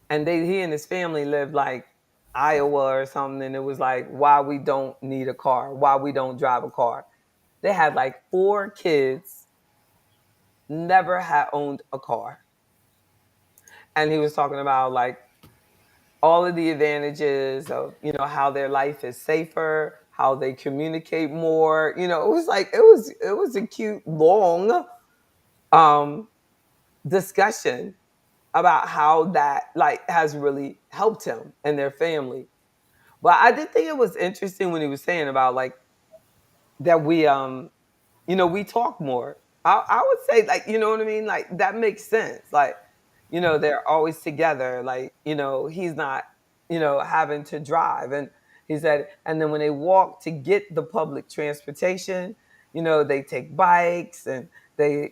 and he and his family lived like Iowa or something. And it was like, why we don't need a car, why we don't drive a car. They had like 4 kids, never had owned a car. And he was talking about like all of the advantages of, how their life is safer, how they communicate more. It was like, it was a cute, long um discussion about how that like has really helped him and their family. But I did think it was interesting when he was saying about like that we talk more. I would say, like, you know what I mean? Like, that makes sense. Like, they're always together. Like, he's not, having to drive. And he said, and then when they walk to get the public transportation, they take bikes and they,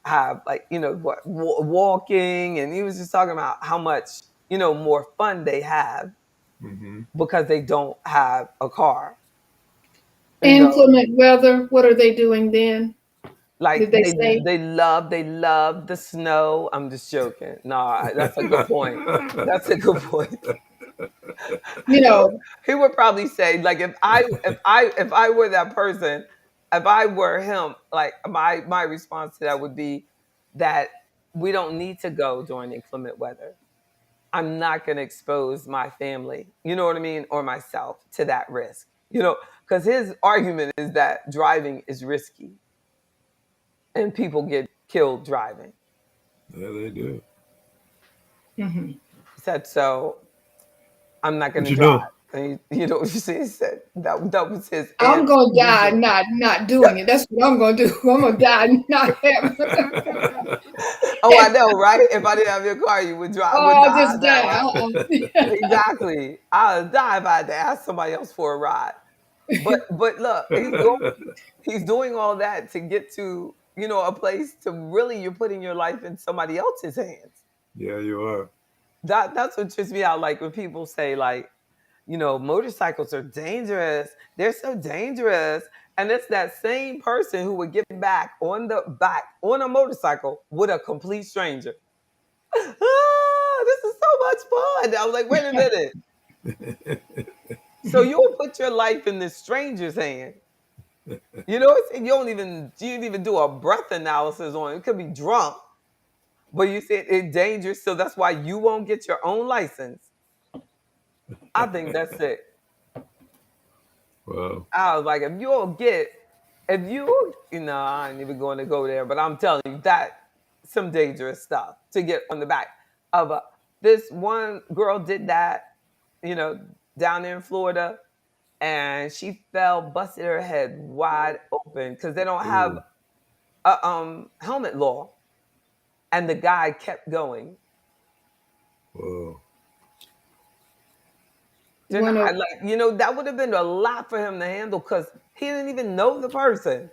have like, walking. And he was just talking about how much, more fun they have Mm-hmm. because they don't have a car. Inclement weather. What are they doing then? Like Did they say? they love the snow. I'm just joking. No, that's a good point. That's a good point. You know, He would probably say, like, if I were that person, if I were him, like, my response to that would be that we don't need to go during inclement weather. I'm not going to expose my family, you know what I mean, or myself to that risk. Because his argument is that driving is risky and people get killed driving. Yeah, they do. mhm. He said, so I'm not going But to you drive. know, And you know what you see? He said that was his I'm answer. gonna die not doing it. That's what I'm gonna do. I'm gonna die not having. Oh, I know, right? If I didn't have your car, you would drive, Oh, would I'll die just now, die. right? Exactly. I'll die if I had to ask somebody else for a ride. But look, he's doing all that to get to, a place to really, you're putting your life in somebody else's hands. yeah, you are. That's what trips me out. Like when people say, like, motorcycles are dangerous. They're so dangerous. And it's that same person who would get back on a motorcycle with a complete stranger. This is so much fun. I was like, wait a minute. So you'll put your life in this stranger's hand. You didn't even do a breath analysis on it. It could be drunk, but you said it's dangerous, so that's why you won't get your own license. I think that's it. Wow. I was like, I ain't even going to go there, but I'm telling you that some dangerous stuff to get on the back of this one girl did that, you know, down there in Florida, and she fell, busted her head wide open because they don't have Ooh. a helmet law, and the guy kept going. Whoa. One of That would have been a lot for him to handle because he didn't even know the person.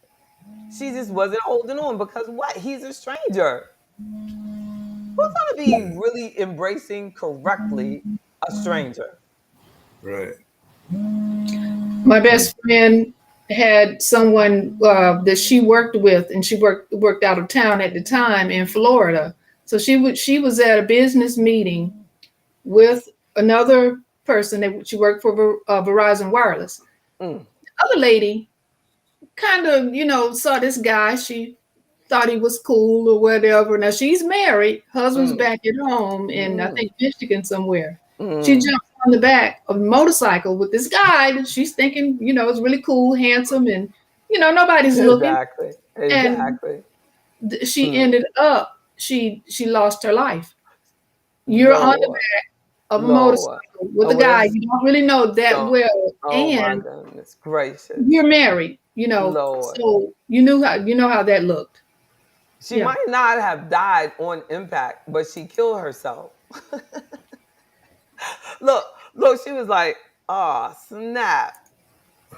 She just wasn't holding on because what? He's a stranger. Who's gonna be really embracing correctly a stranger? Right. my best friend had someone that she worked with, and she worked out of town at the time in Florida. So she was at a business meeting with another person that she worked for Verizon Wireless. Mm, The other lady kind of, saw this guy. She thought he was cool or whatever. Now she's married, husband's mm, back at home in I mm, think Michigan somewhere. She mm. jumps on the back of a motorcycle with this guy that she's thinking, is really cool, handsome, and nobody's looking. Exactly. And Exactly. she Mm. ended up she lost her life. You're on the Lord. back of a Lord. motorcycle with Oh, a well, guy that's you don't really know that so. well, Oh my and goodness gracious. you're married. Lord. So you know how that looked. She Yeah. might not have died on impact, but she killed herself. look, look, she was like, oh, snap.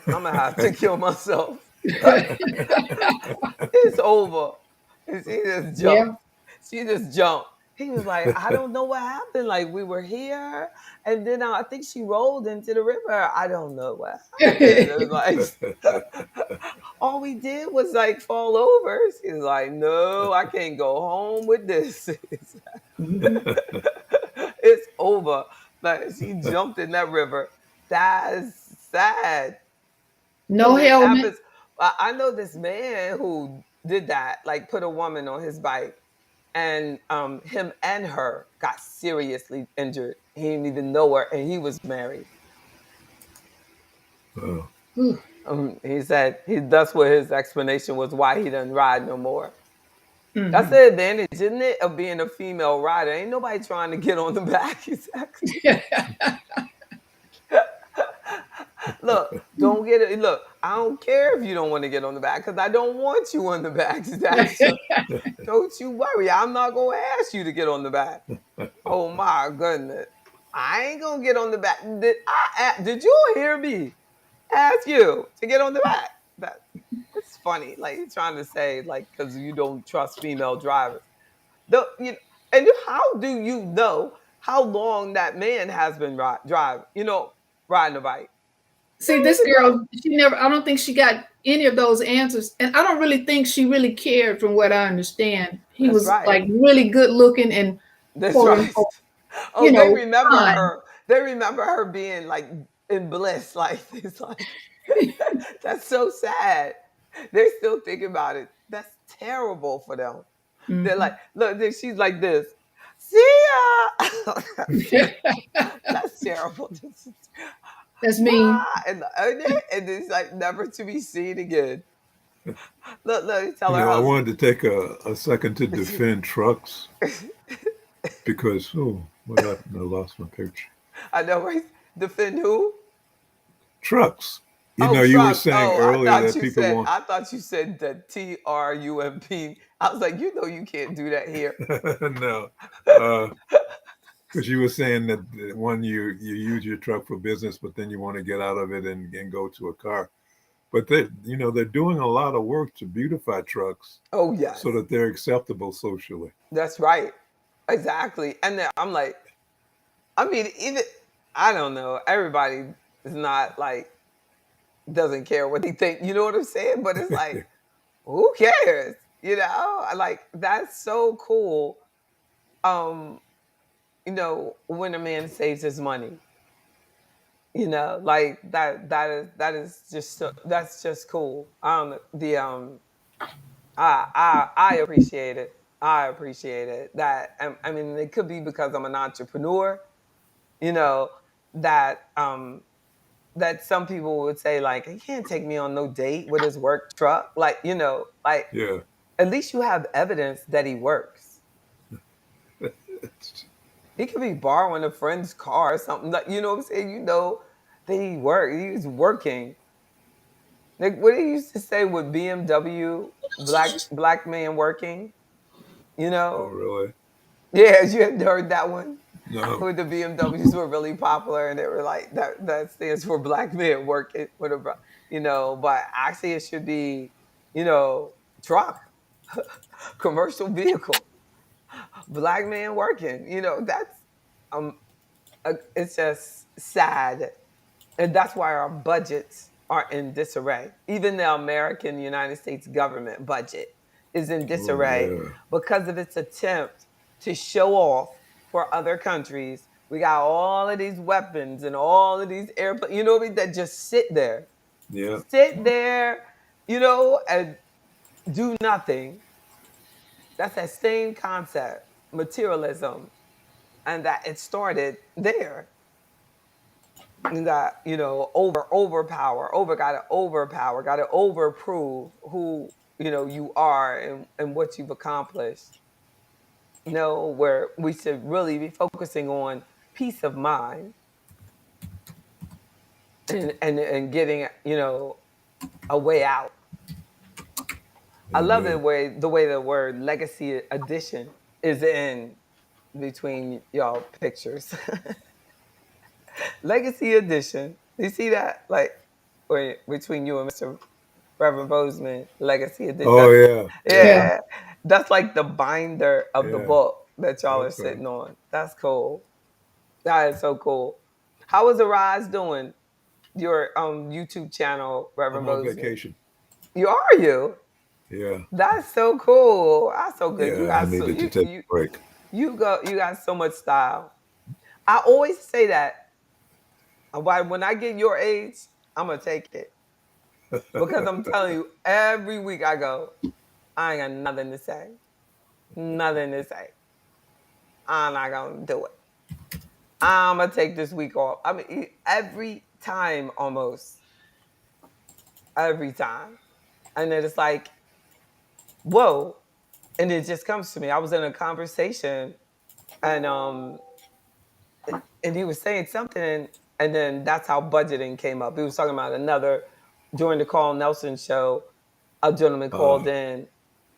I'm gonna have to kill myself. It's over. And she just jumped. Yeah. She just jumped. He was like, I don't know what happened. Like we were here, and then I think she rolled into the river. I don't know what happened. It was like all we did was like fall over. She's like, no, I can't go home with this. Mhm. It's over. Like she jumped in that river. That's sad. I No mean, it helmet. happens. I know this man who did that, like put a woman on his bike, and him and her got seriously injured. He didn't even know her, and he was married. Wow. Ooh. He said that's what his explanation was why he doesn't ride no more. That's Mhm. the advantage, isn't it, of being a female rider? Ain't nobody trying to get on the back. Exactly. Look, don't get it. Look, I don't care if you don't want to get on the back because I don't want you on the back. That's just, don't you worry. I'm not gonna ask you to get on the back. Oh my goodness. I ain't gonna get on the back. Did you hear me ask you to get on the back? That it's funny. Like you're trying to say, like, because you don't trust female drivers. And how do you know how long that man has been riding a bike? See, There this you go. girl, she never, I don't think she got any of those answers. And I don't really think she really cared from what I understand. He That's was right. like really good looking and That's quote right. unquote, Oh, they remember fine. her. They remember her being like in bliss. Like it's like that's so sad. They're still thinking about it. That's terrible for them. They're like, Mhm. look, she's like this. See ya. That's terrible. That's mean. Bye. And it's like never to be seen again. Look, tell You her know, I husband. wanted to take a second to defend trucks because, oh, what happened? I lost my picture. I know, right? Defend who? Trucks. You Oh, know, you were trucks. saying Oh, earlier that people want, I thought you said the TRUMP. I was like, you know, you can't do that here. no, because you were saying that one, you use your truck for business, but then you want to get out of it and go to a car. But they're doing a lot of work to beautify trucks Oh, so yes, that they're acceptable socially. that's right. Exactly. And then I'm like, I mean, even I don't know. Everybody is not like doesn't care what they think. You know what I'm saying? But it's like, who cares? Like that's so cool. Um, when a man saves his money, like that is just that's just cool. The I appreciate it. I appreciate it. I mean, it could be because I'm an entrepreneur, you know, that that some people would say like he can't take me on no date with his work truck. Like, like Yeah. at least you have evidence that he works. He could be borrowing a friend's car or something. Like, you know what I'm saying? That he's working. Like what he used to say with BMW, black man working, you Oh, know? really? Yeah, you had heard that one? No. Where the BMWs were really popular and they were like that stands for black man working, whatever, but actually it should be, truck, commercial vehicle, black man working, that's um it's just sad. And that's why our budgets are in disarray. Even the American United States government budget is in Oh, disarray yeah. because of its attempt to show off for other countries. We got all of these weapons and all of these airplanes, what I mean, that just Yeah. sit there, and do nothing. That's that same concept, materialism, and that it started there. That gotta overprove who you are and what you've accomplished. Where we should really be focusing on peace of mind and getting a way out. I love Amen. the way the word legacy addition is in between y'all pictures. Legacy addition. You see that? Like between you and Mr. Reverend Bozeman, Legacy Edition. Oh, yeah. Yeah. Yeah. Yeah, that's like the binder of the Yeah. book that y'all are Okay. sitting on. That's cool. That is so cool. How is Arise doing? Your YouTube channel, I'm Reverend on Bozeman. vacation. You? Yeah. That's so cool. That's so good. You Yeah. I got so needed to take a break. you got so much style. I always say that. When I get your age, I'm gonna take it because I'm telling you, every week I go, I ain't got nothing to say. Nothing to say. I'm not gonna do it. I'm gonna take this week off. I mean, every time almost, every time, and then it's like, whoa, and it just comes to me. I was in a conversation, and he was saying something, And then that's how budgeting came up. He was talking about another, during the Carl Nelson show, a gentleman called in.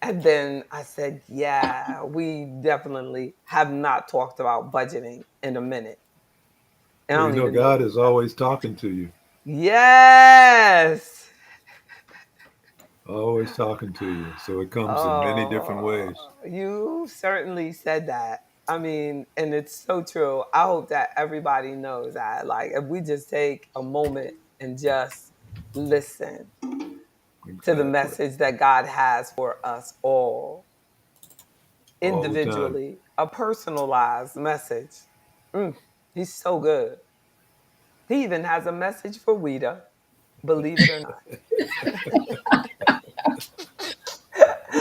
And then I said, yeah, we definitely have not talked about budgeting in a minute. And I Well, don't you know, even know God what is that. always talking to you, Yes. always talking to you. So it comes in many different Oh, ways. you certainly said that. I mean, and it's so true. I hope that everybody knows that. Like, if we just take a moment and just listen to the Exactly. message that God has for us all All the time. individually, a personalized message. Mm, he's so good. He even has a message for Weta, believe it or not. Wait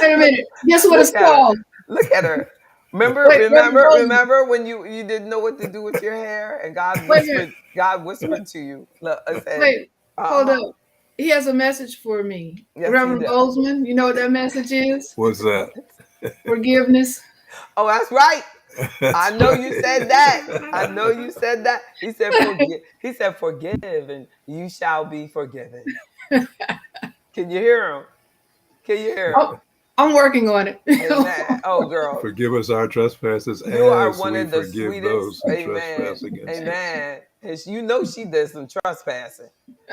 a look, minute. Guess what it's look at her. called? Look at her. Remember, Wait, Reverend remember, Bozeman. remember when you didn't know what to do with your hair and Wait a minute. God whispered to you. Look, I said, Wait, hold uh-huh. up. He has a message for me. Yes, he Reverend did. Bozeman, you know what that message is? What's that? Forgiveness. Oh, that's right. I That's know you said that. I right. know you said that. He said forgive. He said forgive and you shall be forgiven. Can you hear him? Can you hear him? Oh, I'm working on it. Amen. Oh, girl. Forgive us our trespasses You are as one we of the forgive sweetest. those who Amen. trespass against us. Amen. And you know she did some trespassing.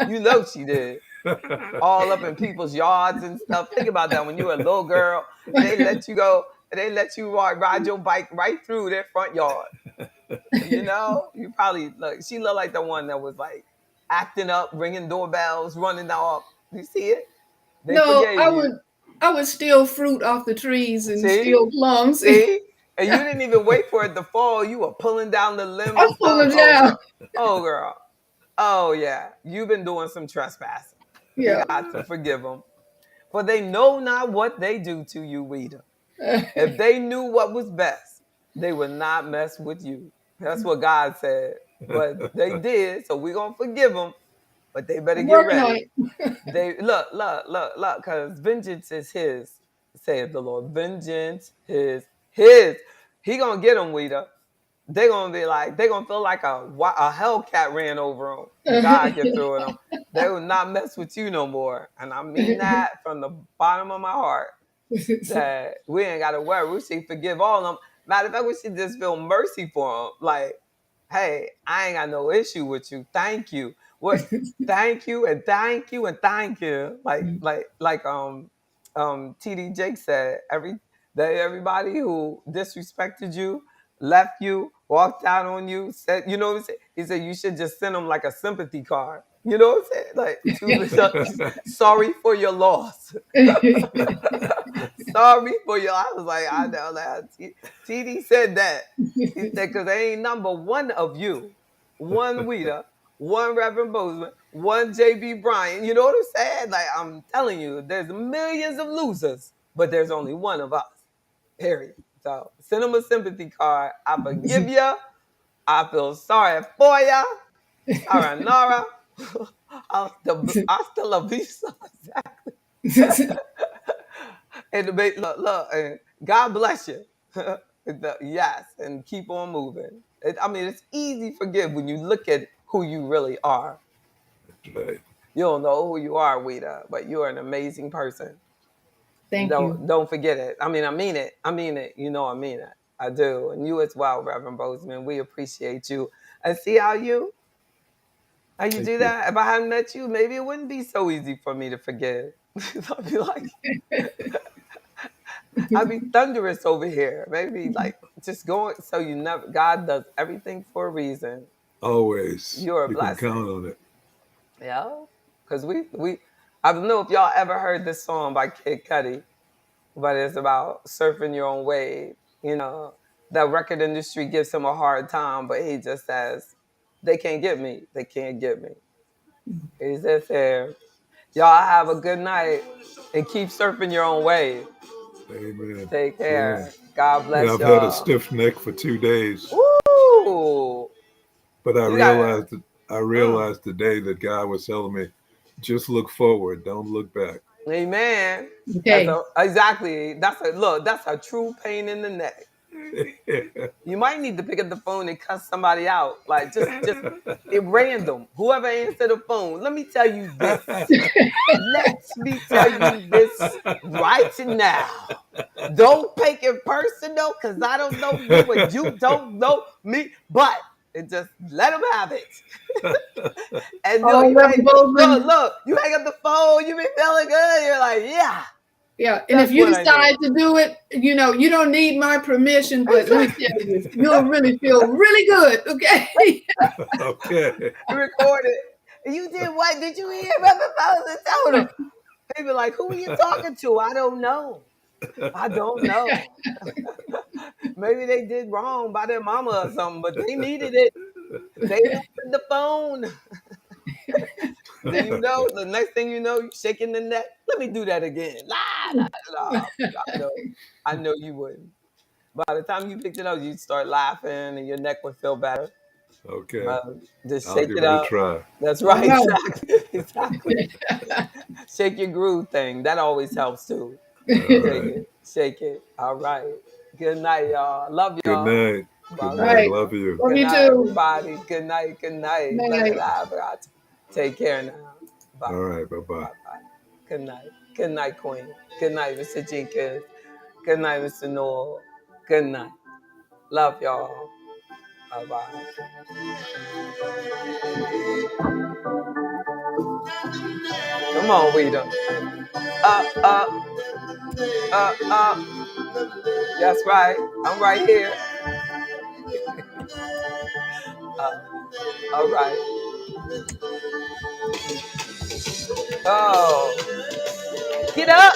You know she did. All up in people's yards and stuff. Think about that. When you were a little girl, they let you go. They let you ride your bike right through their front yard. You know, you probably look. She looked like the one that was like acting up, ringing doorbells, running off. You see it? They No, forgave you. I would steal fruit off the trees and See? steal plums. See? And you didn't even wait for it to fall. You were pulling down the limb I'm and stuff. pulling Oh, down. girl. Oh, girl. Oh, yeah. You've been doing some trespassing. You Yeah. got to forgive them. For they know not what they do to you, Weta. If they knew what was best, they would not mess with you. That's what God said. But they did, so we're going to forgive them. But they better I'm get working on ready. it. They look, because vengeance is his, saith the Lord. Vengeance is his. He gonna get them, Weta. They gonna be like, they gonna feel like a Hellcat ran over them when God get through with them. They will not mess with you no more. And I mean that from the bottom of my heart. That we ain't gotta worry. We should forgive all of them. Matter of fact, we should just feel mercy for them. Like, hey, I ain't got no issue with you. Thank you. What? Thank you and thank you and thank you. Like TD Jake said, everybody who disrespected you, left you, walked out on you, said, you know what I'm saying? He said you should just send them like a sympathy card. You know what I'm saying? Like, sorry for your loss. Sorry for your. I was like, I know that. TD said that. He said, because there ain't number one of you, one Weta, one Reverend Bozeman, one JB Bryan. You know what I'm saying? Like, I'm telling you, there's millions of losers, but there's only one of us. Period. So send them a sympathy card. I forgive you. I feel sorry for you. Sayonara. Hasta la vista. And look, and God bless you. Yes, and keep on moving. I mean, it's easy to forgive when you look at who you really are. Right. You don't know who you are, Weta, but you're an amazing person. Thank you. Don't forget it. I mean, I mean it. I mean it. You know, I mean it. I do, and you as well, Reverend Bozeman. We appreciate you. And see how you Thank do you. that. If I hadn't met you, maybe it wouldn't be so easy for me to forgive. I'd be like, I'd be thunderous over here. Maybe like just going. So you never. God does everything for a reason. Always. You're a You can blessing. count on it. Yeah, because we. I don't know if y'all ever heard this song by Kid Cudi, but it's about surfing your own wave. You know, the record industry gives him a hard time, but he just says, "They can't get me. They can't get me." He just said, "Y'all have a good night and keep surfing your own wave. Amen. Take Boom. care. God Yeah, bless I've had a y'all." stiff neck for 2 days, Woo! but I You got realized that I mm. realized today that God was telling me, just look forward, don't look back. Amen. Okay. Exactly. That's a true pain in the neck. You might need to pick up the phone and cuss somebody out. Like just it random. Whoever answered the phone. Let me tell you this. Let me tell you this right now. Don't take it personal because I don't know you and you don't know me. But it just let them have it. And look, you hang up the phone. You be feeling good. You're like, yeah. Yeah, and if you decide to do it, you know, you don't need my permission, but let me tell you, you'll really feel really good, okay? Okay. You record it. You did what? Did you hear about the phone? Tell them. People like, who are you talking to? I don't know. I don't know. Maybe they did wrong by their mama or something, but they needed it. They answered the phone. Then you know, the next thing you know, you're shaking the neck. Let me do that again. I know you wouldn't. By the time you picked it up, you'd start laughing and your neck would feel better. Okay. Just I'll shake give it it a up. try. That's right. Right. Exactly. Shake your groove thing. That always helps too. All Shake right. it. Shake it. All right. Good night, y'all. Love Good y'all. night. Bye. Good All night. right. Love you. Love Good you night, too. everybody. Good night. Good night. Night. Take care now. Bye. All right. Bye-bye. Bye-bye. Good night. Good night, Queen. Good night, Mr. Jenkins. Good night, Mr. Noel. Good night. Love y'all. Bye-bye. Come on, Weeda. That's right. I'm right here. All right. Oh. Get up.